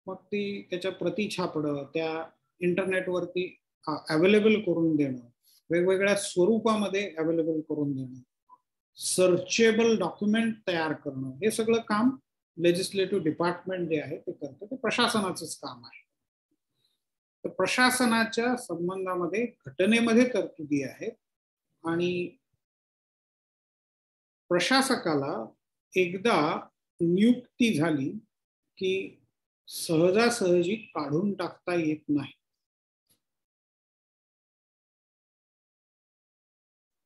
मग ती त्याच्या प्रती छापणं, त्या इंटरनेटवरती अवेलेबल करून देणं, वेगवेगळ्या स्वरूपामध्ये अवेलेबल करून देणं, सर्चेबल डॉक्युमेंट तयार करणं, हे सगळं काम लेजिस्लेटिव्ह डिपार्टमेंट जे आहे ते करतं. ते प्रशासनाचंच काम आहे. तर प्रशासनाच्या संबंधामध्ये घटनेमध्ये तरतुदी आहेत आणि प्रशासकाला एकदा नियुक्ती झाली की सहजासहजी काढून टाकता येत नाही.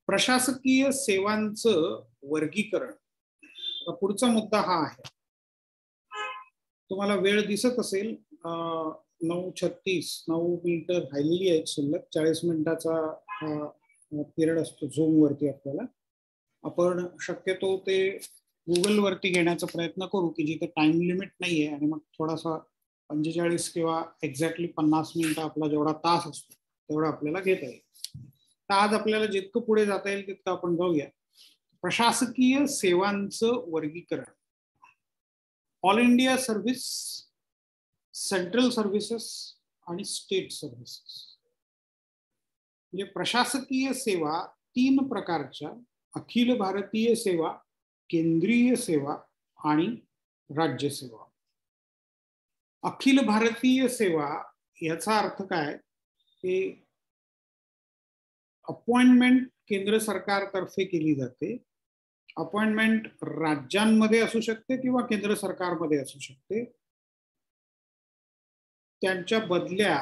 प्रशासकीय सेवांचं वर्गीकरण, पुढचा मुद्दा हा आहे. तुम्हाला वेळ दिसत असेल 9:36 9 मिनिटं राहिलेली आहेत शिल्लक. 40 मिनिटाचा पिरियड असतो झूम वरती. आपल्याला आपण शक्यतो ते गुगल वरती घेण्याचा प्रयत्न करू की जिथे टाइम लिमिट नाहीये आणि मग थोडासा 45 किंवा एक्झॅक्टली 50 मिनिटं आपला जेवढा तास असतो तेवढा आपल्याला घेता येईल. तर आज आपल्याला जितकं पुढे जाता येईल तितकं आपण जाऊया. प्रशासकीय सेवांचं वर्गीकरण. All India service, central services आणि स्टेट सर्व्हिसेस. म्हणजे प्रशासकीय सेवा 3 प्रकारच्या: अखिल भारतीय सेवा, केंद्रीय सेवा आणि राज्य सेवा. अखिल भारतीय सेवा याचा अर्थ काय की अपॉइंटमेंट केंद्र सरकारतर्फे केली जाते. अपॉइंटमेंट राज्यांमध्ये असू शकते किंवा केंद्र सरकारमध्ये असू शकते. त्यांच्या बदल्या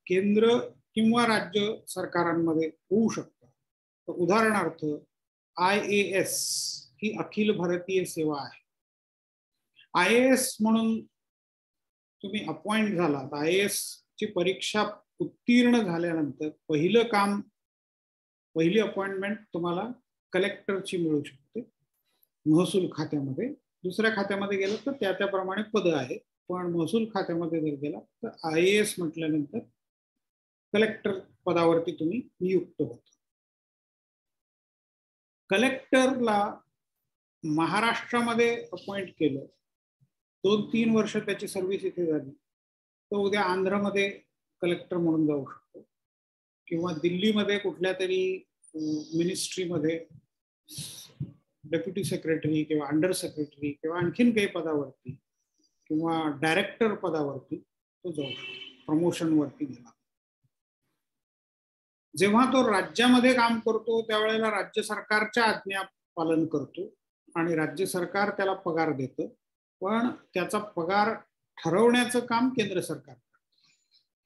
केंद्र किंवा राज्य सरकारांमध्ये होऊ शकतात. तर उदाहरणार्थ IAS ही अखिल भारतीय सेवा आहे. IAS म्हणून तुम्ही अपॉइंट झालात, IAS ची परीक्षा उत्तीर्ण झाल्यानंतर पहिलं काम, पहिली अपॉइंटमेंट तुम्हाला कलेक्टरची मिळू शकते महसूल खात्यामध्ये. दुसऱ्या खात्यामध्ये गेलं तर त्याप्रमाणे पद आहे, पण महसूल खात्यामध्ये जर गेला तर IAS म्हटल्यानंतर कलेक्टर पदावरती तुम्ही नियुक्त होता. कलेक्टरला महाराष्ट्रामध्ये अपॉइंट केलं, 2-3 वर्ष त्याची सर्व्हिस इथे झाली, तो उद्या आंध्रमध्ये कलेक्टर म्हणून जाऊ शकतो किंवा दिल्लीमध्ये कुठल्या तरी मिनिस्ट्रीमध्ये डेप्युटी सेक्रेटरी किंवा अंडर सेक्रेटरी किंवा आणखीन काही पदावरती किंवा डायरेक्टर पदावरती तो जाऊ शकतो, प्रमोशनवरती गेला. जेव्हा तो राज्यामध्ये काम करतो त्यावेळेला राज्य सरकारच्या आज्ञा पालन करतो आणि राज्य सरकार त्याला पगार देतं, पण त्याचा पगार ठरवण्याचं काम केंद्र सरकार.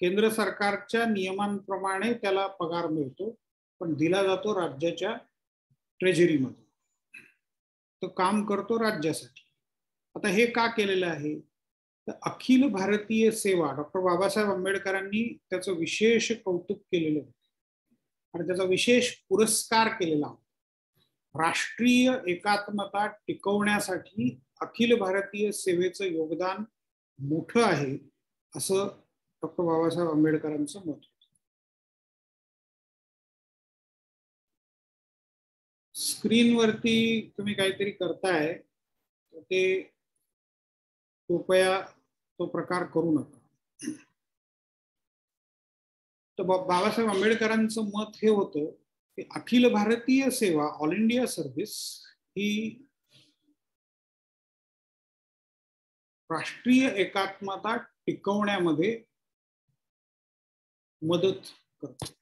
केंद्र सरकारच्या नियमांप्रमाणे त्याला पगार मिळतो, पण दिला जातो राज्याच्या ट्रेझरीमध्ये. तो काम करतो राज्यासाठी. आता हे का केलेलं आहे? तर अखिल भारतीय सेवा डॉक्टर बाबासाहेब आंबेडकरांनी त्याचं विशेष कौतुक केलेलं आणि त्याचा विशेष पुरस्कार केलेला. राष्ट्रीय एकात्मता टिकवण्यासाठी अखिल भारतीय सेवेचं योगदान मोठं आहे असं डॉक्टर बाबासाहेब आंबेडकरांचं मत. स्क्रीनवरती तुम्ही काहीतरी करताय, ते कृपया तो प्रकार करू नका. तर बाबासाहेब आंबेडकरांचं मत हे होतं की अखिल भारतीय सेवा, ऑल इंडिया सर्व्हिस ही राष्ट्रीय एकात्मता टिकवण्यामध्ये मदत करते.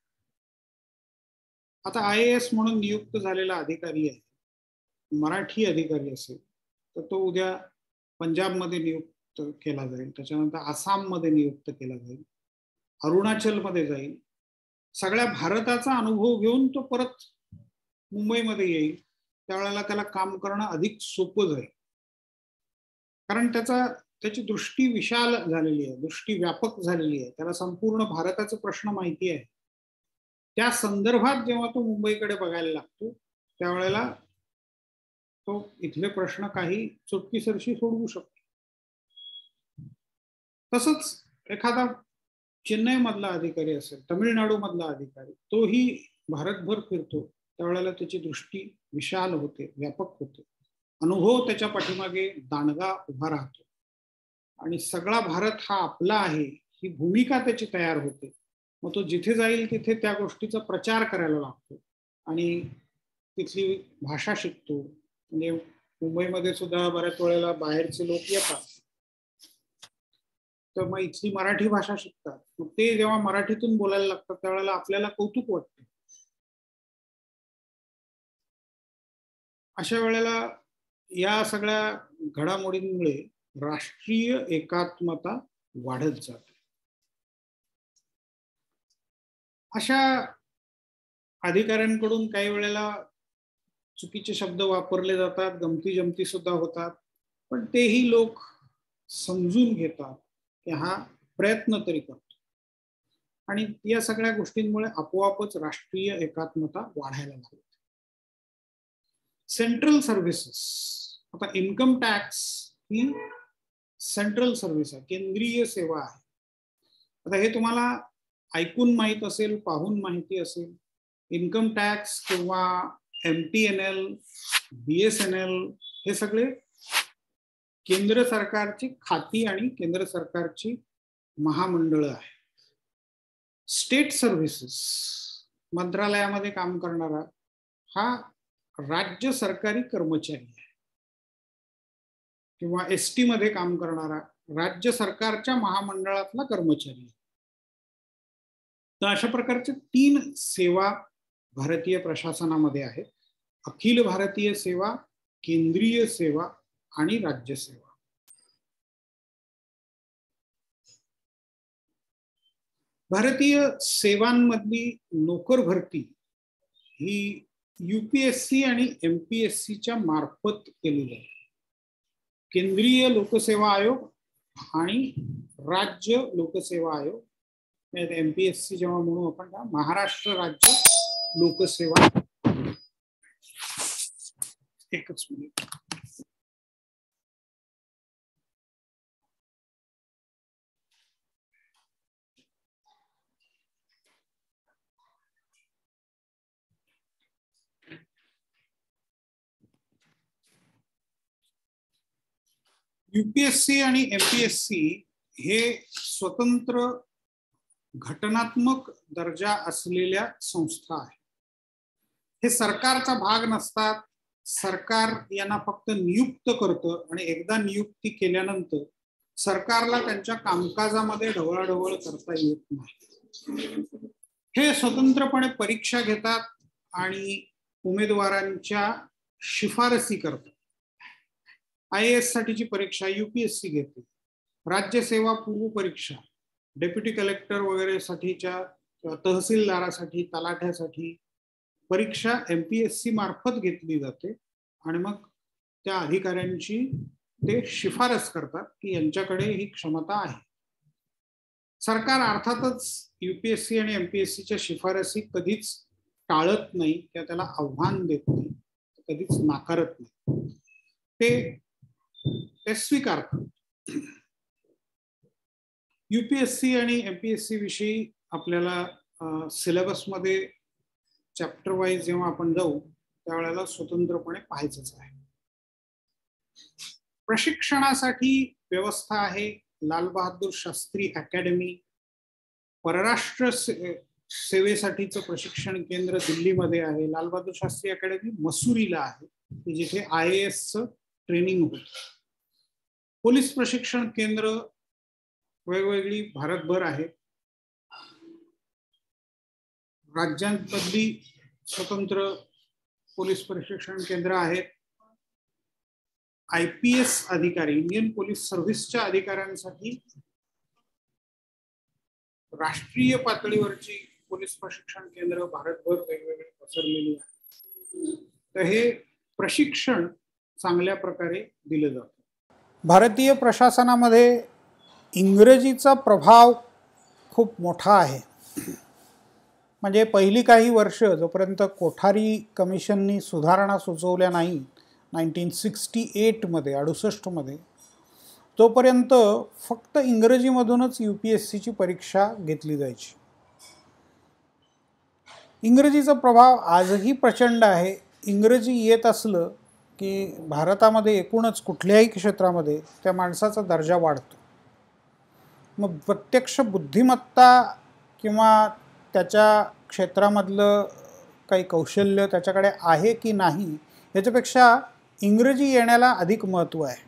आता IAS म्हणून नियुक्त झालेला अधिकारी आहे, मराठी अधिकारी असेल तर तो उद्या पंजाबमध्ये नियुक्त केला जाईल, त्याच्यानंतर आसाममध्ये नियुक्त केला जाईल, अरुणाचलमध्ये जाईल. सगळ्या भारताचा अनुभव घेऊन तो परत मुंबईमध्ये येईल. त्यावेळेला त्याला काम करणं अधिक सोपं जाईल, कारण त्याची दृष्टी विशाल झालेली आहे, दृष्टी व्यापक झालेली आहे. त्याला संपूर्ण भारताचा प्रश्न माहिती आहे. त्या संदर्भात जेव्हा तो मुंबईकडे बघायला लागतो त्यावेळेला तो इथले प्रश्न काही चुटकीसरशी सोडवू शकतो. तसंच एखादा चेन्नई मधला अधिकारी असेल, तमिळनाडू मधला अधिकारी, तोही भारतभर फिरतो, त्यावेळेला त्याची दृष्टी विशाल होते, व्यापक होते. अनुभव त्याच्या पाठीमागे दांडगा उभा राहतो आणि सगळा भारत हा आपला आहे ही भूमिका त्याची तयार होते. मग तो जिथे जाईल तिथे त्या गोष्टीचा प्रचार करायला लागतो आणि तिथली भाषा शिकतो. म्हणजे मुंबईमध्ये सुद्धा बऱ्याच वेळेला बाहेरचे लोक येतात, तर मग इथली मराठी भाषा शिकतात. मग ते जेव्हा मराठीतून बोलायला लागतात त्यावेळेला आपल्याला कौतुक वाटतं. अशा वेळेला या सगळ्या घडामोडींमुळे राष्ट्रीय एकात्मता वाढत जाते. अशा अधिकाऱ्यांकडून काही वेळेला चुकीचे शब्द वापरले जातात, गमती जमती सुद्धा होतात, पण तेही लोक समजून घेतात की हा प्रयत्न तरी करतो. आणि या सगळ्या गोष्टींमुळे आपोआपच राष्ट्रीय एकात्मता वाढायला लागते. सेंट्रल सर्व्हिसेस, आता इन्कम टॅक्स ही सेंट्रल सर्व्हिस आहे, केंद्रीय सेवा आहे. आता हे तुम्हाला ऐकून माहित असेल, पाहून माहिती असेल. इन्कम टॅक्स किंवा MTNL, BSNL हे सगळे केंद्र सरकारची खाती आणि केंद्र सरकारची महामंडळं आहे. स्टेट सर्व्हिसेस, मंत्रालयामध्ये काम करणारा हा राज्य सरकारी कर्मचारी आहे, किंवा ST मध्ये काम करणारा राज्य सरकारच्या महामंडळातला कर्मचारी आहे. तर अशा प्रकारचे 3 सेवा भारतीय प्रशासनामध्ये आहेत: अखिल भारतीय सेवा, केंद्रीय सेवा आणि राज्य सेवा. भारतीय सेवांमधली नोकर भरती ही UPSC आणि MPSCच्या मार्फत केली जाते. केंद्रीय लोकसेवा आयोग आणि राज्य लोकसेवा आयोग, MPSC जेव्हा म्हणू आपण, महाराष्ट्र राज्य लोकसेवा. एकच मिनिट. UPSC आणि MPSC हे स्वतंत्र घटनात्मक दर्जा असलेल्या संस्था आहेत. हे सरकारचा भाग नसतात. सरकार यांना फक्त नियुक्त करतं आणि एकदा नियुक्ती केल्यानंतर सरकारला त्यांच्या कामकाजामध्ये ढवळाढवळ करता येत नाही. हे स्वतंत्रपणे परीक्षा घेतात आणि उमेदवारांच्या शिफारसी करतात. IAS साठीची परीक्षा UPSC घेते, राज्य सेवा पूर्व परीक्षा, डेप्युटी कलेक्टर वगैरे साठीच्या, तहसीलदारासाठी, तलाठ्यासाठी परीक्षा MPSC मार्फत घेतली जाते आणि मग त्या अधिकाऱ्यांची ते शिफारस करतात की यांच्याकडे ही क्षमता आहे. सरकार अर्थातच UPSC आणि MPSCच्या शिफारसी कधीच टाळत नाही किंवा त्याला आव्हान देत नाही, कधीच नाकारत नाही, ते स्वीकारतात. UPSC आणि MPSC विषयी आपल्याला सिलेबसमध्ये चॅप्टर वाईज जेव्हा आपण जाऊ त्यावेळेला स्वतंत्रपणे पाहायचंच आहे. प्रशिक्षणासाठी व्यवस्था आहे लाल बहादूर शास्त्री अकॅडमी. परराष्ट्र सेवेसाठीचं प्रशिक्षण केंद्र दिल्लीमध्ये आहे. लाल बहादूर शास्त्री अकॅडमी मसुरीला आहे जिथे IAS ट्रेनिंग होतं. पोलीस प्रशिक्षण केंद्र वेगवेगळी भारतभर आहेत. राज्यांमधली स्वतंत्र पोलीस प्रशिक्षण केंद्र आहेत. IPS अधिकारी, इंडियन पोलीस सर्व्हिसच्या अधिकाऱ्यांसाठी राष्ट्रीय पातळीवरची पोलीस प्रशिक्षण केंद्र भारतभर वेगवेगळी पसरलेली आहेत. तर हे प्रशिक्षण चांगल्या प्रकारे दिलं जातं. भारतीय प्रशासनामध्ये इंग्रजीचा प्रभाव खूप मोठा आहे. म्हणजे पहिली काही वर्ष जोपर्यंत कोठारी कमिशननी सुधारणा सुचवल्या नाही 1968 मध्ये 68 मध्ये, तोपर्यंत फक्त इंग्रजीमधूनच UPSCची परीक्षा घेतली जायची. इंग्रजीचा प्रभाव आजही प्रचंड आहे. इंग्रजी येत असलं की भारतामध्ये एकूणच कुठल्याही क्षेत्रामध्ये त्या माणसाचा दर्जा वाढतो. मग प्रत्यक्ष बुद्धिमत्ता किंवा त्याच्या क्षेत्रामधलं काही कौशल्य त्याच्याकडे आहे की नाही याच्यापेक्षा इंग्रजी येण्याला अधिक महत्त्व आहे.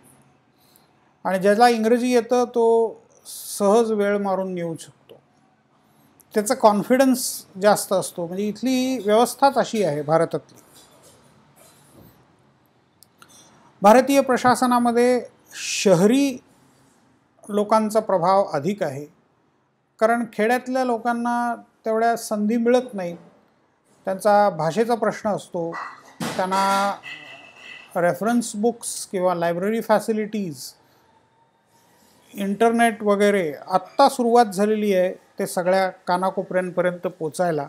आणि ज्याला इंग्रजी येतं तो सहज वेळ मारून येऊ शकतो. त्याचा कॉन्फिडन्स जास्त असतो. म्हणजे इथली व्यवस्थाच अशी आहे भारतातली. भारतीय प्रशासनामध्ये शहरी लोकांचा प्रभाव अधिक आहे, कारण खेड्यातल्या लोकांना तेवढ्या संधी मिळत नाही. त्यांचा भाषेचा प्रश्न असतो. त्यांना रेफरन्स बुक्स किंवा लायब्ररी फॅसिलिटीज, इंटरनेट वगैरे आत्ता सुरुवात झालेली आहे ते सगळ्या कानाकोपऱ्यांपर्यंत पोचायला,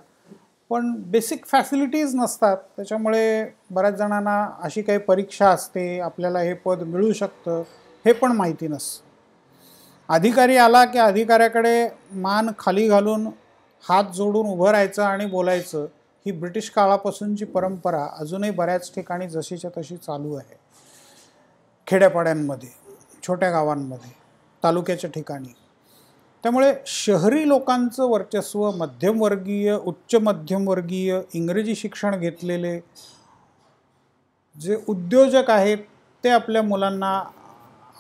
पण बेसिक फॅसिलिटीज नसतात. त्याच्यामुळे बऱ्याच जणांना अशी काही परीक्षा असते, आपल्याला हे पद मिळू शकतं हे पण माहिती नसतं. अधिकारी आला की अधिकाऱ्याकडे मान खाली घालून हात जोडून उभं राहायचं आणि बोलायचं, ही ब्रिटिश काळापासूनची परंपरा अजूनही बऱ्याच ठिकाणी जशीच्या तशी चालू आहे. खेड्यापाड्यांमध्ये, छोट्या गावांमध्ये, तालुक्याच्या ठिकाणी. त्यामुळे शहरी लोकांचं वर्चस्व, मध्यमवर्गीय, उच्च मध्यमवर्गीय, इंग्रजी शिक्षण घेतलेले जे उद्योजक आहेत ते आपल्या मुलांना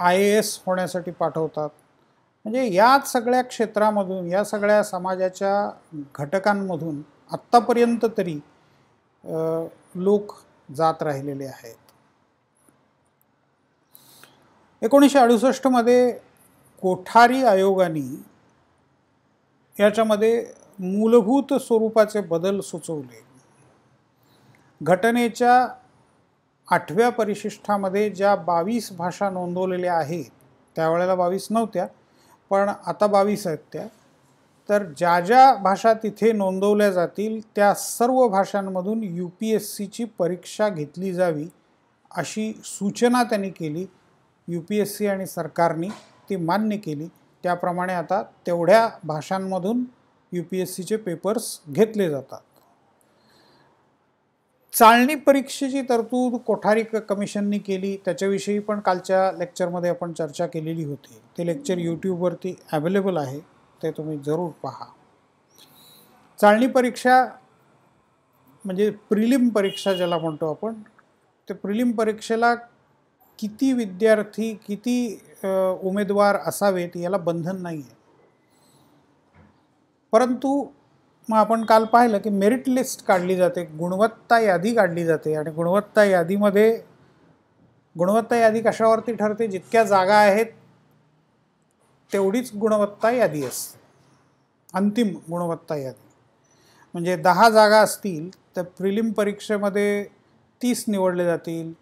IAS होण्यासाठी पाठवतात. म्हणजे या सगळ्या क्षेत्रामधून, या सगळ्या समाजाच्या घटकांमधून आत्तापर्यंत तरी लोक जात राहिलेले आहेत. 1968 मध्ये कोठारी आयोगाने याच्यामध्ये मूलभूत स्वरूपाचे बदल सुचवले. घटनेच्या 8व्या परिशिष्टामध्ये ज्या 22 भाषा नोंदवलेल्या आहेत, त्यावेळेला 22 नव्हत्या पण आता 22 आहेत त्या, तर ज्या ज्या भाषा तिथे नोंदवल्या जातील त्या सर्व भाषांमधून UPSCची परीक्षा घेतली जावी अशी सूचना त्यांनी केली. UPSC आणि सरकारने ती मान्य केली. त्याप्रमाणे आता तेवढ्या भाषांमधून UPSCचे पेपर्स घेतले जातात. चाळणी परीक्षेची तरतूद कोठारी कमिशननी केली, त्याच्याविषयी पण कालच्या लेक्चरमध्ये आपण चर्चा केलेली होती. ते लेक्चर YouTubeवरती अवेलेबल आहे, ते तुम्ही जरूर पहा. चाळणी परीक्षा म्हणजे प्रिलिम परीक्षा ज्याला म्हणतो आपण, ते प्रिलिम परीक्षेला किती विद्यार्थी, किती उमेदवार असावेत याला बंधन नाही आहे. परंतु मग आपण काल पाहिलं की मेरिट लिस्ट काढली जाते, गुणवत्ता यादी काढली जाते. आणि गुणवत्ता यादी कशावरती ठरते? जितक्या जागा आहेत तेवढीच गुणवत्ता यादी असते, अंतिम गुणवत्ता यादी. म्हणजे 10 जागा असतील तर प्रिलिम परीक्षेमध्ये 30 निवडले जातील,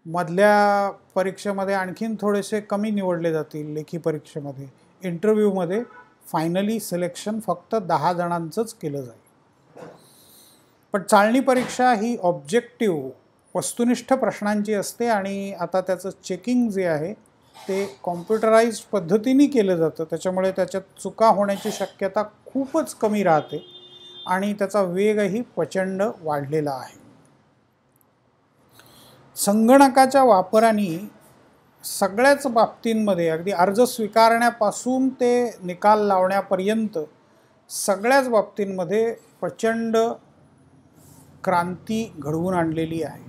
मधल्या परीक्षेमध्ये आणखीन थोडेसे कमी निवडले जातील, लेखी परीक्षेमध्ये. इंटरव्ह्यूमध्ये फायनली सिलेक्शन फक्त 10 जणांचंच केलं जाईल. पण चाळणी परीक्षा ही ऑब्जेक्टिव्ह वस्तुनिष्ठ प्रश्नांची असते आणि आता त्याचं चेकिंग जे आहे ते कॉम्प्युटराइज्ड पद्धतीने केलं जातं, त्याच्यामुळे त्याच्यात चुका होण्याची शक्यता खूपच कमी राहते आणि त्याचा वेगही प्रचंड वाढलेला आहे. संगणकाच्या वापराने सगळ्याच बाबतींमध्ये, अगदी अर्ज स्वीकारण्यापासून ते निकाल लावण्यापर्यंत सगळ्याच बाबतींमध्ये प्रचंड क्रांती घडवून आणलेली आहे.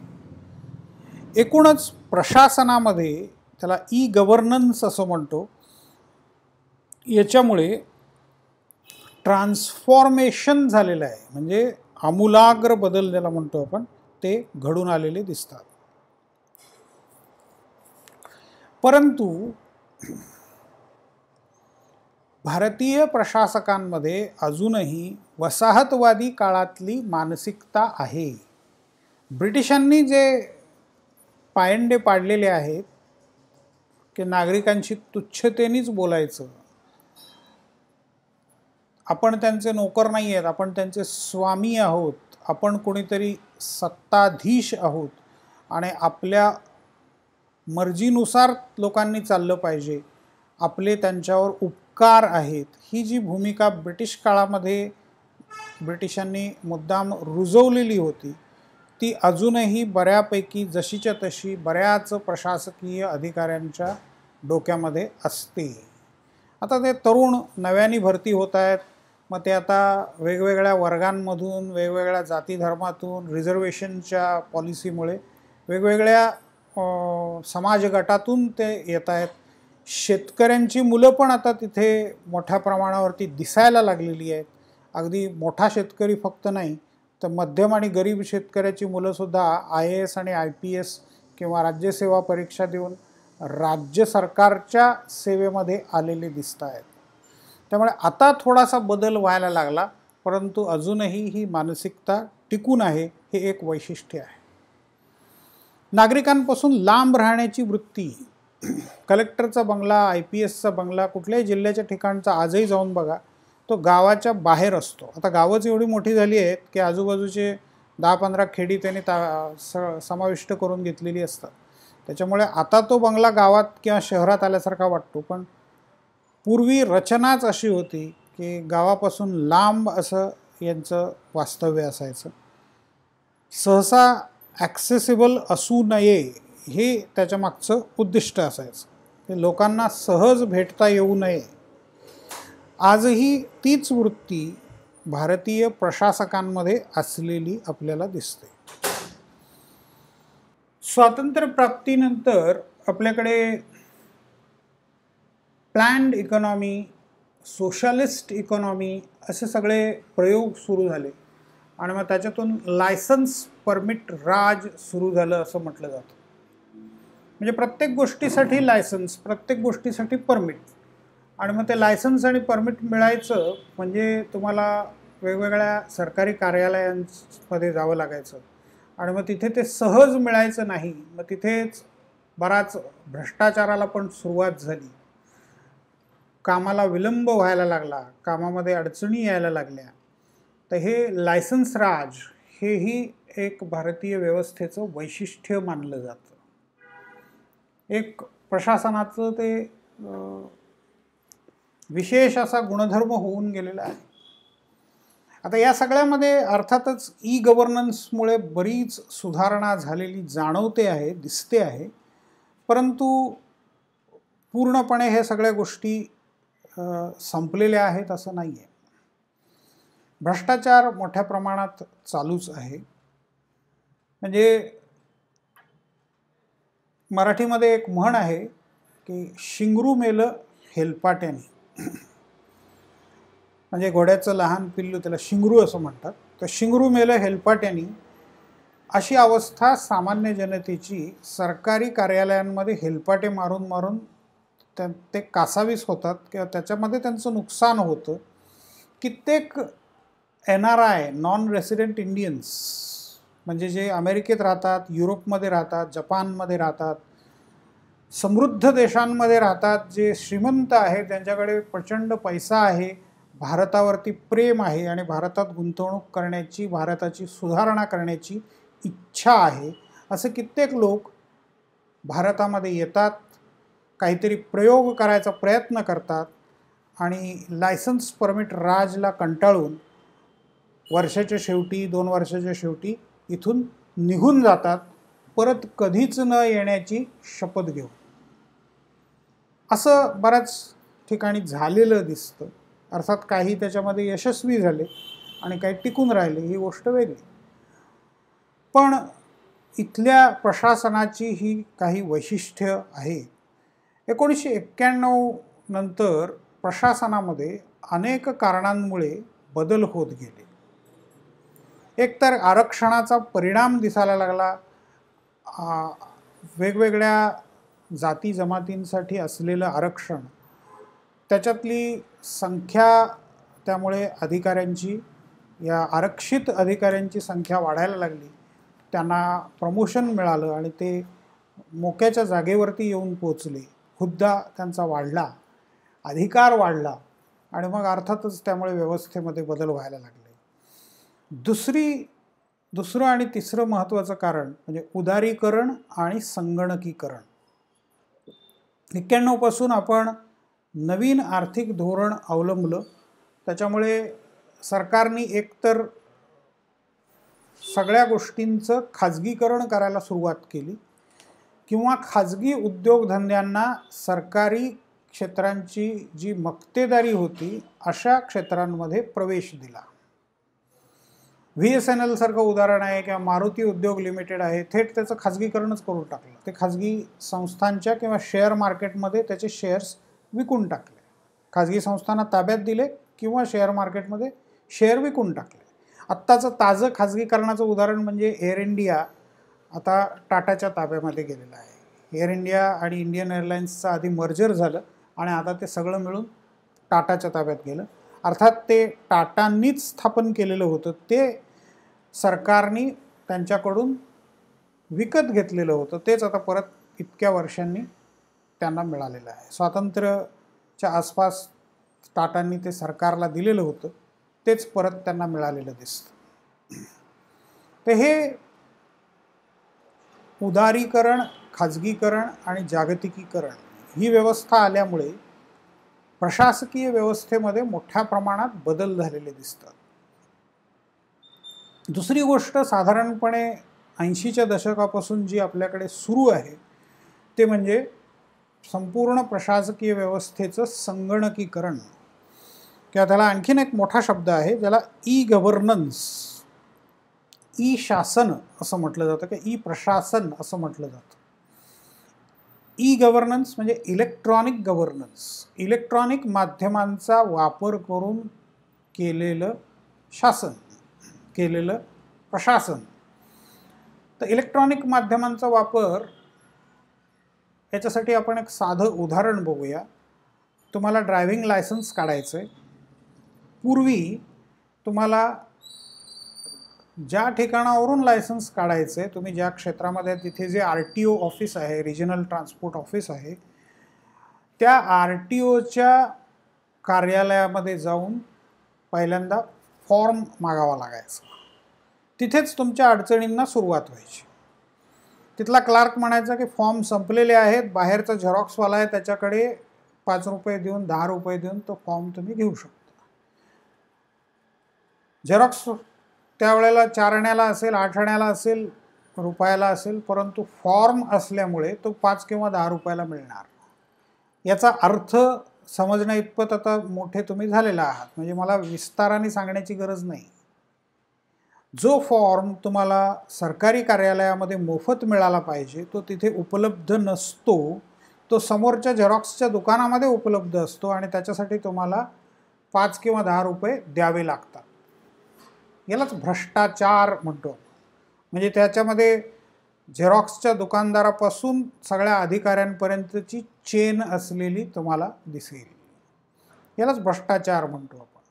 एकूणच प्रशासनामध्ये, त्याला ई गव्हर्नन्स असं म्हणतो, याच्यामुळे ट्रान्सफॉर्मेशन झालेलं आहे. म्हणजे आमूलाग्र बदल ज्याला म्हणतो आपण, ते घडून आलेले दिसतात. परंतु भारतीय प्रशासकांमध्ये अजूनही वसाहतवादी काळातली मानसिकता आहे. ब्रिटिशांनी जे पायंडे पाडलेले आहेत की नागरिकांशी तुच्छतेनेच बोलायचं, आपण त्यांचे नोकर नाही आहेत, आपण त्यांचे स्वामी आहोत, आपण कोणीतरी सत्ताधीश आहोत आणि आपल्या मर्जीनुसार लोकांनी चाललं पाहिजे, आपले त्यांच्यावर उपकार आहेत, ही जी भूमिका ब्रिटिश काळामध्ये ब्रिटिशांनी मुद्दाम रुजवलेली होती, ती अजूनही बऱ्यापैकी जशीच्या तशी बऱ्याच प्रशासकीय अधिकाऱ्यांच्या डोक्यामध्ये असते. आता ते तरुण नव्याने भरती होत आहेत, मग ते आता वेगवेगळ्या वर्गांमधून, वेगवेगळ्या जाती धर्मातून, रिझर्वेशनच्या पॉलिसीमुळे वेगवेगळ्या समाज गटातून ते येत आहेत. शेतकऱ्यांची मुलं पण आता तिथे मोठ्या प्रमाणावरती दिसायला लागलेली आहेत. अगदी मोठा शेतकरी फक्त नाही, तर मध्यम आणि गरीब शेतकऱ्याची मुलंसुद्धा IAS आणि IPS किंवा राज्यसेवा परीक्षा देऊन राज्य सरकारच्या सेवेमध्ये आलेले दिसत आहेत. त्यामुळे आता थोडासा बदल व्हायला लागला, परंतु अजूनही ही मानसिकता टिकून आहे, हे एक वैशिष्ट्य आहे. नागरिकांपासून लांब राहण्याची वृत्ती, कलेक्टरचा बंगला, IPSचा बंगला कुठल्याही जिल्ह्याच्या ठिकाणचा आजही जाऊन बघा, तो गावाच्या बाहेर असतो. आता गावच एवढी मोठी झाली आहेत की आजूबाजूचे 10-15 खेडी त्यांनी समाविष्ट करून घेतलेली असतात. त्याच्यामुळे आता तो बंगला गावात किंवा शहरात आल्यासारखा वाटतो, पण पूर्वी रचनाच अशी होती की गावापासून लांब असं यांचं वास्तव्य असायचं. सहसा ॲक्सेसिबल असू नये हे त्याच्या मागचं उद्दिष्ट असायचं, की लोकांना सहज भेटता येऊ नये. आजही तीच वृत्ती भारतीय प्रशासकांमध्ये असलेली आपल्याला दिसते. स्वातंत्र्यप्राप्तीनंतर आपल्याकडे प्लॅन्ड इकॉनॉमी, सोशलिस्ट इकॉनॉमी असे सगळे प्रयोग सुरू झाले आणि मग त्याच्यातून लायसन्स परमिट राज सुरू झालं असं म्हटलं जातं. म्हणजे प्रत्येक गोष्टीसाठी लायसन्स, प्रत्येक गोष्टीसाठी परमिट, आणि मग ते लायसन्स आणि परमिट मिळायचं म्हणजे तुम्हाला वेगवेगळ्या सरकारी कार्यालयांमध्ये जावं लागायचं आणि मग तिथे ते सहज मिळायचं नाही. मग तिथेच बराच भ्रष्टाचाराला पण सुरुवात झाली. कामाला विलंब व्हायला लागला, कामामध्ये अडचणी यायला लागल्या. तर हे लायसन्स राज हेही एक भारतीय व्यवस्थेचं वैशिष्ट्य मानलं जातं. एक प्रशासनाचं ते विशेष असा गुणधर्म होऊन गेलेला आहे. आता या सगळ्यामध्ये अर्थातच ई गव्हर्नन्समुळे बरीच सुधारणा झालेली जाणवते आहे, दिसते आहे, परंतु पूर्णपणे हे सगळ्या गोष्टी संपलेल्या आहेत असं नाही आहे. भ्रष्टाचार मोठ्या प्रमाणात चालूच आहे. म्हणजे मराठीमध्ये एक म्हण आहे की शिंगरू मेलं हेलपाट्याने, म्हणजे घोड्याचं लहान पिल्लू, त्याला शिंगरू असं म्हणतात. तर शिंगरू मेलं हेलपाट्याने अशी अवस्था सामान्य जनतेची सरकारी कार्यालयांमध्ये हेलपाटे मारून मारून ते कासावीस होतात किंवा त्याच्यामध्ये त्यांचं नुकसान होतं. कित्येक NRI नॉन रेसिडेंट इंडियन्स म्हणजे जे अमेरिकेत राहतात, युरोपमध्ये राहतात, जपानमध्ये राहतात, समृद्ध देशांमध्ये राहतात, जे श्रीमंत आहेत, त्यांच्याकडे प्रचंड पैसा आहे, भारतावरती प्रेम आहे आणि भारतात गुंतवणूक करण्याची, भारताची सुधारणा करण्याची इच्छा आहे, असे कित्येक लोक भारतामध्ये येतात, काहीतरी प्रयोग करायचा प्रयत्न करतात आणि लायसन्स परमिट राजला कंटाळून वर्षाच्या शेवटी, 2 वर्षाच्या शेवटी इथून निघून जातात, परत कधीच न येण्याची शपथ घेऊन. असं बऱ्याच ठिकाणी झालेलं दिसतं. अर्थात काही त्याच्यामध्ये यशस्वी झाले आणि काही टिकून राहिले, ही गोष्ट वेगळी. पण इथल्या प्रशासनाची ही काही वैशिष्ट्य आहे. 1991 नंतर प्रशासनामध्ये अनेक कारणांमुळे बदल होत गेले. एकतर आरक्षणाचा परिणाम दिसायला लागला. वेगवेगळ्या जाती जमातींसाठी असलेलं आरक्षण, त्याच्यातली संख्या, त्यामुळे अधिकाऱ्यांची, या आरक्षित अधिकाऱ्यांची संख्या वाढायला लागली. त्यांना प्रमोशन मिळालं आणि ते मोक्याच्या जागेवरती येऊन पोचले. हुद्दा त्यांचा वाढला, अधिकार वाढला आणि मग अर्थातच त्यामुळे व्यवस्थेमध्ये बदल व्हायला लागले. दुसरं आणि तिसरं महत्त्वाचं कारण म्हणजे उदारीकरण आणि संगणकीकरण. 91 पासून आपण नवीन आर्थिक धोरण अवलंबलं. त्याच्यामुळे सरकारने एकतर सगळ्या गोष्टींचं खाजगीकरण करायला सुरुवात केली किंवा खाजगी उद्योगधंद्यांना सरकारी क्षेत्रांची जी मक्तेदारी होती अशा क्षेत्रांमध्ये प्रवेश दिला. VSNL सारखं उदाहरण आहे किंवा मारुती उद्योग लिमिटेड आहे, थेट त्याचं खाजगीकरणच करून टाकलं. ते खाजगी संस्थांच्या किंवा शेअर मार्केटमध्ये त्याचे शेअर्स विकून टाकले. खाजगी संस्थांना ताब्यात दिले किंवा शेअर मार्केटमध्ये शेअर विकून टाकले. आत्ताचं ताजं खाजगीकरणाचं उदाहरण म्हणजे एअर इंडिया आता टाटाच्या ताब्यामध्ये गेलेलं आहे. एअर इंडिया आणि इंडियन एअरलाइन्सचं आधी मर्जर झालं आणि आता ते सगळं मिळून टाटाच्या ताब्यात गेलं. अर्थात ते टाटांनीच स्थापन केलेलं होतं, ते सरकारने त्यांच्याकडून विकत घेतलेलं होतं, तेच आता परत इतक्या वर्षांनी त्यांना मिळालेलं आहे. स्वातंत्र्याच्या आसपास टाटांनी ते सरकारला दिलेलं होतं, तेच परत त्यांना मिळालेलं दिसतं. तर हे उदारीकरण, खाजगीकरण आणि जागतिकीकरण ही व्यवस्था आल्यामुळे प्रशासकीय व्यवस्थेमध्ये मोठ्या प्रमाणात बदल झालेले दिसतात. दुसरी गोष्ट साधारणपणे 80च्या दशकापासून जी आपल्याकडे सुरू आहे ते म्हणजे संपूर्ण प्रशासकीय व्यवस्थेचं संगणकीकरण, किंवा त्याला आणखीन एक मोठा शब्द आहे ज्याला ई-गव्हर्नन्स, ई-शासन असं म्हटलं जातं किंवा ई-प्रशासन असं म्हटलं जातं. ई-गव्हर्नन्स म्हणजे इलेक्ट्रॉनिक गव्हर्नन्स, इलेक्ट्रॉनिक माध्यमांचा वापर करून केलेलं शासन, केलेलं प्रशासन. तर इलेक्ट्रॉनिक माध्यमांचा वापर याच्यासाठी आपण एक साधं उदाहरण बघूया. तुम्हाला ड्रायव्हिंग लायसन्स काढायचं आहे. पूर्वी तुम्हाला ज्या ठिकाणावरून लायसन्स काढायचं आहे, तुम्ही ज्या क्षेत्रामध्ये तिथे जे RTO ऑफिस आहे, रिजनल ट्रान्सपोर्ट ऑफिस आहे, त्या RTOच्या कार्यालयामध्ये जाऊन पहिल्यांदा फॉर्म मागावा लागायचा. तिथेच तुमच्या अडचणींना सुरुवात व्हायची. तिथला क्लार्क म्हणायचा की फॉर्म संपलेले आहेत, बाहेरचा झेरॉक्सवाला आहे, त्याच्याकडे 5 रुपये देऊन, 10 रुपये देऊन तो फॉर्म तुम्ही घेऊ शकता. झेरॉक्स त्यावेळेला 4 आण्याला असेल, 8 आण्याला असेल, रुपयाला असेल, परंतु फॉर्म असल्यामुळे तो 5 किंवा 10 रुपयाला मिळणार. याचा अर्थ समजण्या इतपत आता मोठे तुम्ही झालेला आहात, म्हणजे मला विस्ताराने सांगण्याची गरज नाही. जो फॉर्म तुम्हाला सरकारी कार्यालयामध्ये मोफत मिळाला पाहिजे तो तिथे उपलब्ध नसतो, तो समोरच्या झेरॉक्सच्या दुकानामध्ये उपलब्ध असतो आणि त्याच्यासाठी तुम्हाला 5 किंवा 10 रुपये द्यावे लागतात. यालाच भ्रष्टाचार म्हणतो. म्हणजे त्याच्यामध्ये झेरॉक्सच्या दुकानदारापासून सगळ्या अधिकाऱ्यांपर्यंतची चेन असलेली तुम्हाला दिसेल. यालाच भ्रष्टाचार म्हणतो आपण.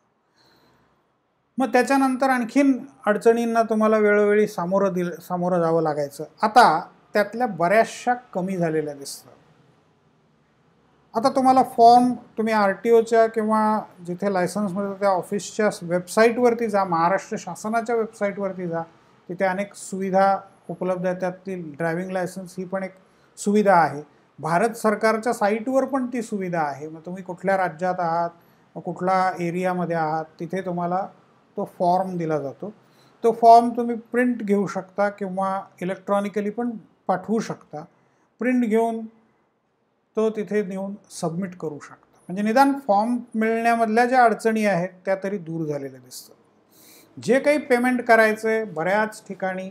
मग त्याच्यानंतर आणखीन अडचणींना तुम्हाला वेळोवेळी सामोरं जावं लागायचं. आता त्यातल्या बऱ्याचशा कमी झालेल्या दिसतात. आता तुम्हाला फॉर्म तुम्ही RTOच्या किंवा जिथे लायसन्स मिळतं त्या ऑफिसच्या वेबसाईटवरती जा, महाराष्ट्र शासनाच्या वेबसाईटवरती जा, तिथे अनेक सुविधा उपलब्ध आहेत. त्यातील ड्रायव्हिंग लायसन्स ही पण एक सुविधा आहे. भारत सरकारच्या साईटवर पण ती सुविधा आहे. मग तुम्ही कुठल्या राज्यात आहात, कुठल्या एरियामध्ये आहात, तिथे तुम्हाला तो फॉर्म दिला जातो. तो फॉर्म तुम्ही प्रिंट घेऊ शकता किंवा इलेक्ट्रॉनिकली पण पाठवू शकता. प्रिंट घेऊन तो तिथे नेऊन सबमिट करू शकता. म्हणजे निदान फॉर्म मिळण्यामधल्या ज्या अडचणी आहेत त्या तरी दूर झालेल्या दिसतात. जे काही पेमेंट करायचं आहे बऱ्याच ठिकाणी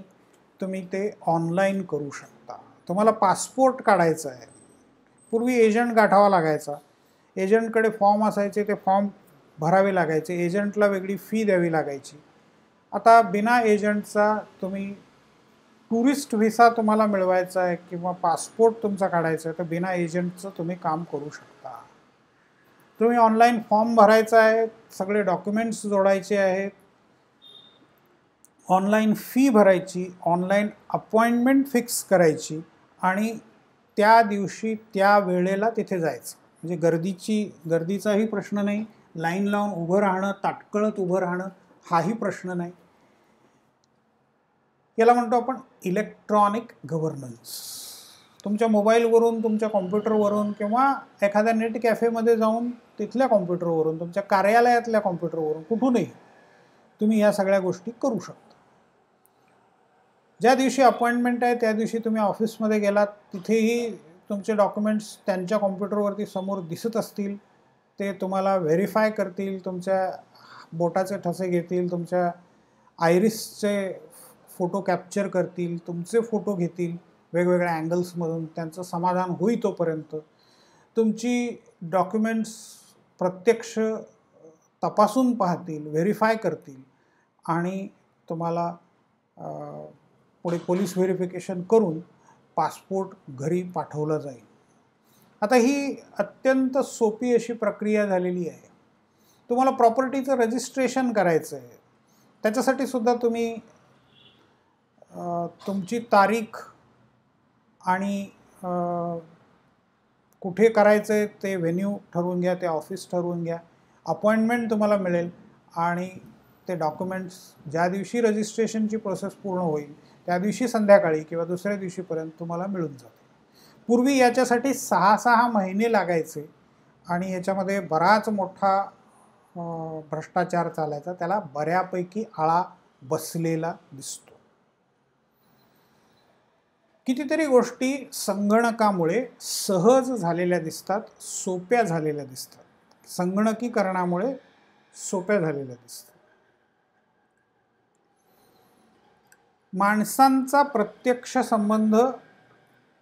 तुम्ही ते ऑनलाईन करू शकता. तुम्हाला पासपोर्ट काढायचा आहे, पूर्वी एजंट गाठावा लागायचा, एजंटकडे फॉर्म असायचे, ते फॉर्म भरावे लागायचे, एजंटला वेगळी फी द्यावी लागायची. आता बिना एजंटचा तुम्ही टुरिस्ट व्हिसा तुम्हाला मिळवायचा आहे किंवा पासपोर्ट तुमचा काढायचा आहे तर बिना एजंटचं तुम्ही काम करू शकता. तुम्ही ऑनलाईन फॉर्म भरायचा आहे, सगळे डॉक्युमेंट्स जोडायचे आहेत, ऑनलाईन फी भरायची, ऑनलाईन अपॉइंटमेंट फिक्स करायची आणि त्या दिवशी त्या वेळेला तिथे जायचं. म्हणजे गर्दीचाही प्रश्न नाही, लाईन लावून उभं राहणं, ताटकळत उभं राहणं हाही प्रश्न नाही. याला म्हणतो आपण इलेक्ट्रॉनिक गव्हर्नन्स. तुमच्या मोबाईलवरून, तुमच्या कॉम्प्युटरवरून किंवा एखाद्या नेट कॅफेमध्ये जाऊन तिथल्या कॉम्प्युटरवरून, तुमच्या कार्यालयातल्या कॉम्प्युटरवरून, कुठूनही तुम्ही या सगळ्या गोष्टी करू शकता. ज्या दिवशी अपॉइंटमेंट आहे त्या दिवशी तुम्ही ऑफिसमध्ये गेलात, तिथेही तुमचे डॉक्युमेंट्स त्यांच्या कॉम्प्युटरवरती समोर दिसत असतील, ते तुम्हाला व्हेरीफाय करतील, तुमच्या बोटाचे ठसे घेतील, तुमच्या आयरिसचे फोटो कॅप्चर करतील, तुमचे फोटो घेतील वेगवेगळ्या अँगल्समधून, त्यांचं समाधान होई तोपर्यंत तुमची डॉक्युमेंट्स प्रत्यक्ष तपासून पाहतील, व्हेरीफाय करतील आणि तुम्हाला पुढे पोलीस व्हेरिफिकेशन करून पासपोर्ट घरी पाठवला जाईल. आता ही अत्यंत सोपी अशी प्रक्रिया झालेली आहे. तुम्हाला प्रॉपर्टीचं रजिस्ट्रेशन करायचं आहे, त्याच्यासाठी सुद्धा तुम्ही तुमची तारीख आणि कुठे करायचं आहे ते व्हेन्यू ठरवून घ्या, ते ऑफिस ठरवून घ्या, अपॉइंटमेंट तुम्हाला मिळेल आणि ते डॉक्युमेंट्स ज्या दिवशी रजिस्ट्रेशनची प्रोसेस पूर्ण होईल त्या दिवशी संध्याकाळी किंवा दुसऱ्या दिवशीपर्यंत तुम्हाला मिळून जाते. पूर्वी याच्यासाठी 6 महिने लागायचे आणि याच्यामध्ये बराच मोठा भ्रष्टाचार चालायचा. त्याला बऱ्यापैकी आळा बसलेला दिसतो. कितीतरी गोष्टी संगणकामुळे सहज झालेल्या दिसतात, सोप्या झालेल्या दिसतात. संगणकीकरणामुळे सोप्या झालेल्या दिसतात. माणसांचा प्रत्यक्ष संबंध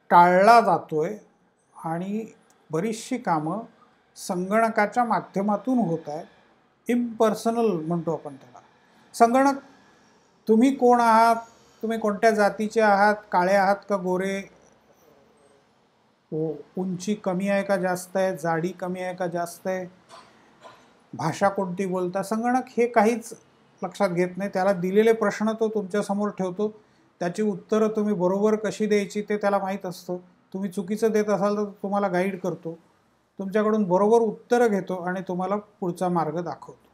टाळला जातोय आणि बरीचशी कामं संगणकाच्या माध्यमातून होत आहेत. इम्पर्सनल म्हणतो आपण त्याला. संगणक, तुम्ही कोण आहात, तुम्ही कोणत्या जातीचे आहात, काळे आहात का गोरे, उंची कमी आहे का जास्त आहे, जाडी कमी आहे का जास्त आहे, भाषा कोणती बोलता, संगणक हे काहीच लक्षात घेत नाही. त्याला दिलेले प्रश्न तो तुमच्यासमोर ठेवतो, त्याची उत्तरं तुम्ही बरोबर कशी द्यायची ते त्याला माहीत असतं. तुम्ही चुकीचं देत असाल तर तुम्हाला गाईड करतो, तुमच्याकडून बरोबर उत्तरं घेतो आणि तुम्हाला पुढचा मार्ग दाखवतो.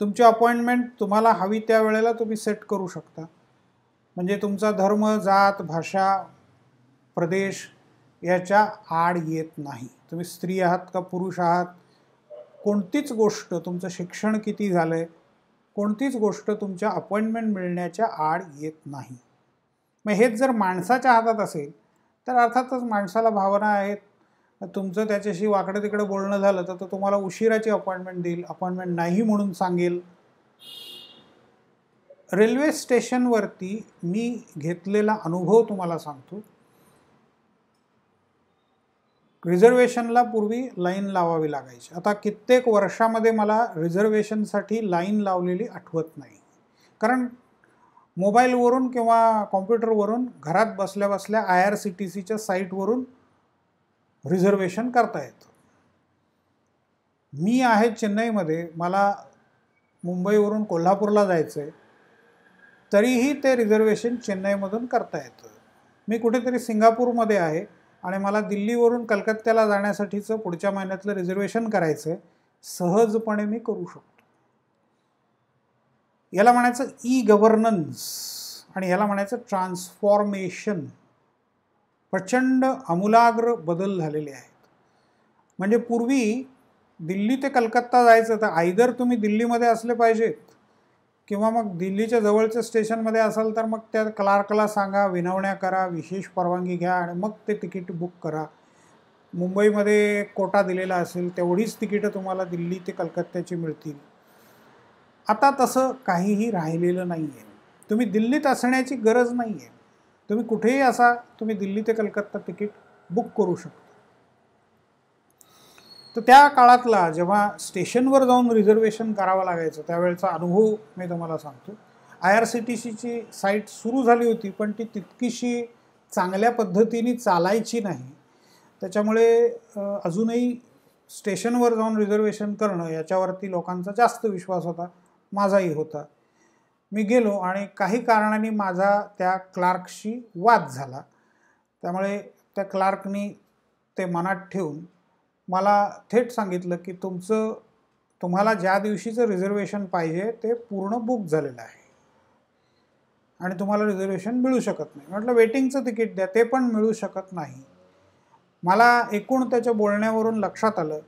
तुमची अपॉइंटमेंट तुम्हाला हवी त्या वेळेला तुम्ही सेट करू शकता. म्हणजे तुमचा धर्म, जात, भाषा, प्रदेश याच्या आड येत नाही. तुम्ही स्त्री आहात का पुरुष आहात, कोणतीच गोष्ट, तुमचं शिक्षण किती झालं आहे, कोणतीच गोष्ट तुमच्या अपॉइंटमेंट मिळण्याच्या आड येत नाही. मग हेच जर माणसाच्या हातात असेल तर अर्थातच माणसाला भावना आहेत. तुमचं त्याच्याशी वाकडं तिकडं बोलणं झालं तर तो तुम्हाला उशिराची अपॉइंटमेंट देईल, अपॉइंटमेंट नाही म्हणून सांगेल. रेल्वे स्टेशनवरती मी घेतलेला अनुभव तुम्हाला सांगतो. रिझर्वेशनला पूर्वी लाईन लावावी लागायची. आता कित्येक वर्षामध्ये मला रिझर्वेशनसाठी लाईन लावलेली आठवत नाही. कारण मोबाईलवरून किंवा कॉम्प्युटरवरून घरात बसल्या बसल्या IRCTCच्या साईटवरून रिझर्वेशन करता येतं. मी आहे चेन्नईमध्ये, मला मुंबईवरून कोल्हापूरला जायचं आहे, तरीही ते रिझर्वेशन चेन्नईमधून करता येतं. मी कुठेतरी सिंगापूरमध्ये आहे आणि मला दिल्लीवरून कलकत्त्याला जाण्यासाठीचं पुढच्या महिन्यातलं रिझर्वेशन करायचं आहे, सहजपणे मी करू शकतो. याला म्हणायचं ई-गव्हर्नन्स आणि याला म्हणायचं ट्रान्सफॉर्मेशन. प्रचंड आमूलाग्र बदल झालेले आहेत. म्हणजे पूर्वी दिल्ली ते कलकत्ता जायचं तर आयदर तुम्ही दिल्लीमध्ये असले पाहिजेत किंवा मग दिल्लीच्या जवळच्या स्टेशनमध्ये असाल तर मग त्या क्लार्कला सांगा, विनवण्या करा, विशेष परवानगी घ्या आणि मग ते तिकीट बुक करा. मुंबईमध्ये कोटा दिलेला असेल तेवढीच तिकीटं तुम्हाला दिल्ली ते कलकत्त्याची मिळतील. आता तसं काहीही राहिलेलं नाही आहे. तुम्ही दिल्लीत असण्याची गरज नाही आहे. तुम्ही कुठेही असा, तुम्ही दिल्ली ते कलकत्ता तिकीट बुक करू शकता. तर त्या काळातला जेव्हा स्टेशनवर जाऊन रिझर्वेशन करावं लागायचं त्यावेळेचा अनुभव मी तुम्हाला सांगतो. IRCTCची साईट सुरू झाली होती पण ती तितकीशी चांगल्या पद्धतीने चालायची नाही. त्याच्यामुळे अजूनही स्टेशनवर जाऊन रिझर्वेशन करणं याच्यावरती लोकांचा जास्त विश्वास होता, माझाही होता. मी गेलो आणि काही कारणाने माझा त्या क्लार्कशी वाद झाला. त्यामुळे त्या क्लार्कनी ते मनात ठेवून मला थेट सांगितलं की तुम्हाला ज्या दिवशीचं रिझर्वेशन पाहिजे ते पूर्ण बुक झालेलं आहे आणि तुम्हाला रिझर्वेशन मिळू शकत नाही. म्हटलं वेटिंगचं तिकीट द्या, ते पण मिळू शकत नाही. मला एकूण त्याच्या बोलण्यावरून लक्षात आलं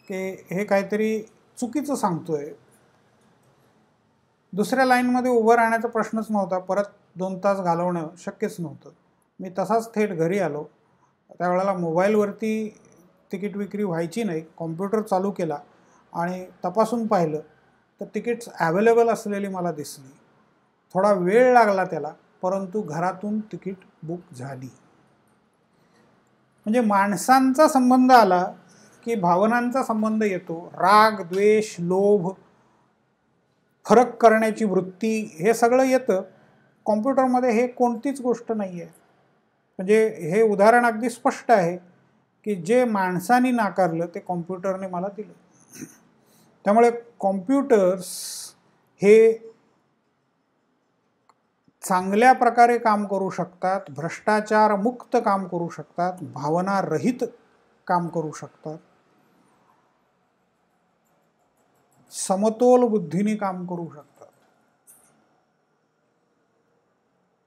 की हे काहीतरी चुकीचं सांगतोय. दुसऱ्या लाईनमध्ये उभं राहण्याचा प्रश्नच नव्हता, परत 2 तास घालवणं शक्यच नव्हतं. मी तसाच थेट घरी आलो. त्यावेळेला मोबाईलवरती तिकीट विक्री व्हायची नाही. कॉम्प्युटर चालू केला आणि तपासून पाहिलं तर तिकीट्स ॲवेलेबल असलेली मला दिसली. थोडा वेळ लागला त्याला, परंतु घरातून तिकीट बुक झाली. म्हणजे माणसांचा संबंध आला की भावनांचा संबंध येतो. राग, द्वेष, लोभ, फरक करण्याची वृत्ती हे सगळं येतं. कॉम्प्युटरमध्ये हे कोणतीच गोष्ट नाही आहे. म्हणजे हे उदाहरण अगदी स्पष्ट आहे की जे माणसाने नाकारलं ते कॉम्प्युटरने मला दिलं. त्यामुळे कॉम्प्युटर्स हे चांगल्या प्रकारे काम करू शकतात, भ्रष्टाचार मुक्त काम करू शकतात, भावना रहित काम करू शकतात, समतोल बुद्धीने काम करू शकतात.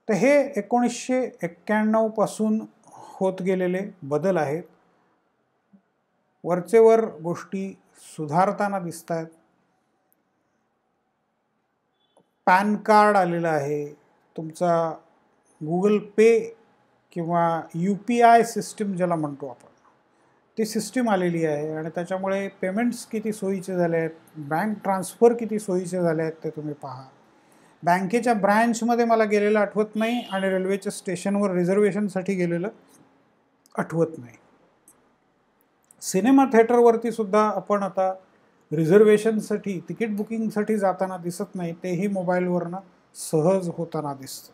तर हे 1991 पासून होत गेलेले बदल आहेत. वरचेवर गोष्टी सुधारताना दिसत आहेत. पॅन कार्ड आलेलं आहे, तुमचा गुगल पे किंवा UPI सिस्टीम ज्याला म्हणतो आपण, ती सिस्टीम आलेली आहे आणि त्याच्यामुळे पेमेंट्स किती सोयीचे झाले आहेत, बँक ट्रान्सफर किती सोयीचे झाले आहेत ते तुम्ही पहा. बँकेच्या ब्रँचमध्ये मला गेलेलं आठवत नाही आणि रेल्वेच्या स्टेशनवर रिझर्वेशनसाठी गेलेलं आठवत नाही. सिनेमा थिएटरवरती सुद्धा आपण आता रिझर्वेशनसाठी, तिकीट बुकिंगसाठी जाताना दिसत नाही, तेही मोबाईलवरनं सहज होताना दिसतं.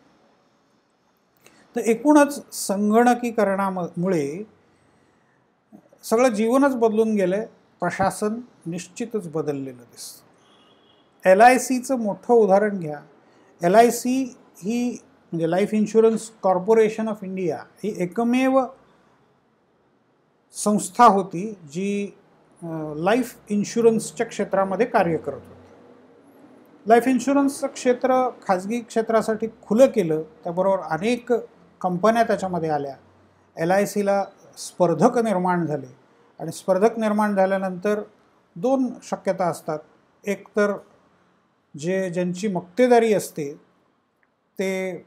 तर एकूणच संगणकीकरणामुळे सगळं जीवनच बदलून गेलंय. प्रशासन निश्चितच बदललेलं दिसतं. LICचं मोठं उदाहरण घ्या. LIC ही म्हणजे life insurance corporation of India ही एकमेव संस्था होती जी लाईफ इन्शुरन्सच्या क्षेत्रामध्ये कार्य करत होती. लाईफ इन्शुरन्सचं क्षेत्र खाजगी क्षेत्रासाठी खुलं केलं, त्याबरोबर अनेक कंपन्या त्याच्यामध्ये आल्या. LICला स्पर्धक निर्माण झाले आणि स्पर्धक निर्माण झाल्यानंतर 2 शक्यता असतात. एक तर ज्यांची मक्तेदारी असते ते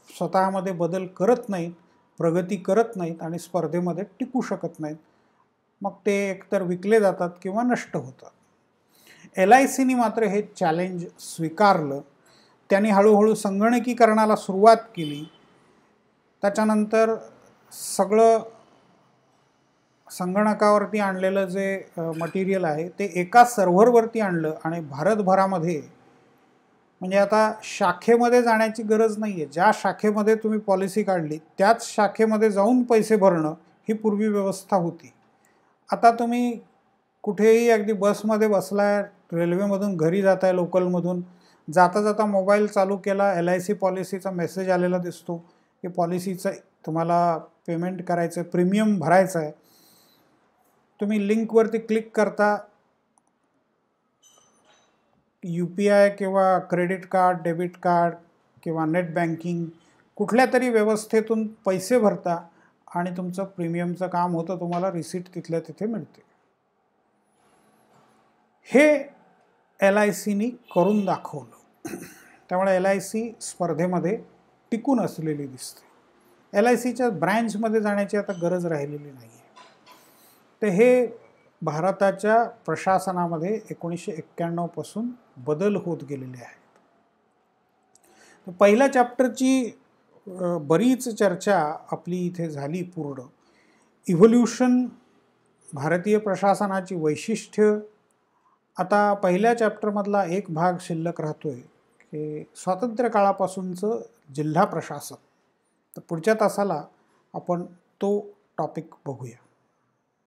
स्वतःमध्ये बदल करत नाहीत, प्रगती करत नाहीत आणि स्पर्धेमध्ये टिकू शकत नाहीत. मग ते एकतर विकले जातात किंवा नष्ट होतात. LICनी मात्र हे चॅलेंज स्वीकारलं. त्यांनी हळूहळू संगणकीकरणाला सुरुवात केली. त्याच्यानंतर सगळं संगणकावरती आणलेलं जे मटेरियल आहे ते एका सर्व्हरवरती आणलं आणि भारतभरामध्ये म्हणजे आता शाखेमध्ये जाण्याची गरज नाही आहे. ज्या शाखेमध्ये तुम्ही पॉलिसी काढली त्याच शाखेमध्ये जाऊन पैसे भरणं ही पूर्वी व्यवस्था होती. आता तुम्ही कुठेही अगदी बसमध्ये बसलाय, रेल्वेमधून घरी जाताय, लोकलमधून जाता जाता मोबाईल चालू केला, LIC पॉलिसीचा मेसेज आलेला दिसतो की पॉलिसीचं तुम्हाला पेमेंट करायचं आहे, प्रीमियम भरायचं आहे. तुम्ही लिंकवरती क्लिक करता, UPI किंवा क्रेडिट कार्ड, डेबिट कार्ड किंवा नेट बँकिंग कुठल्या तरी व्यवस्थेतून पैसे भरता आणि तुमचं प्रीमियमचं काम होतं, तुम्हाला रिसीट तिथल्या तिथे मिळते. हे LICनी करून दाखवलं. त्यामुळे LIC स्पर्धेमध्ये टिकून असलेली दिसते. LICच्या ब्रँचमध्ये जाण्याची आता गरज राहिलेली नाही आहे. तर हे भारताच्या प्रशासनामध्ये 1991 पासून बदल होत गेलेले आहेत. पहिल्या चॅप्टरची बरीच चर्चा आपली इथे झाली पूर्ण. इव्होल्युशन, भारतीय प्रशासनाची वैशिष्ट्य. आता पहिल्या चॅप्टरमधला एक भाग शिल्लक राहतोय की स्वातंत्र्य काळापासूनचं जिल्हा प्रशासन. तर पुढच्या तासाला आपण तो टॉपिक बघूया.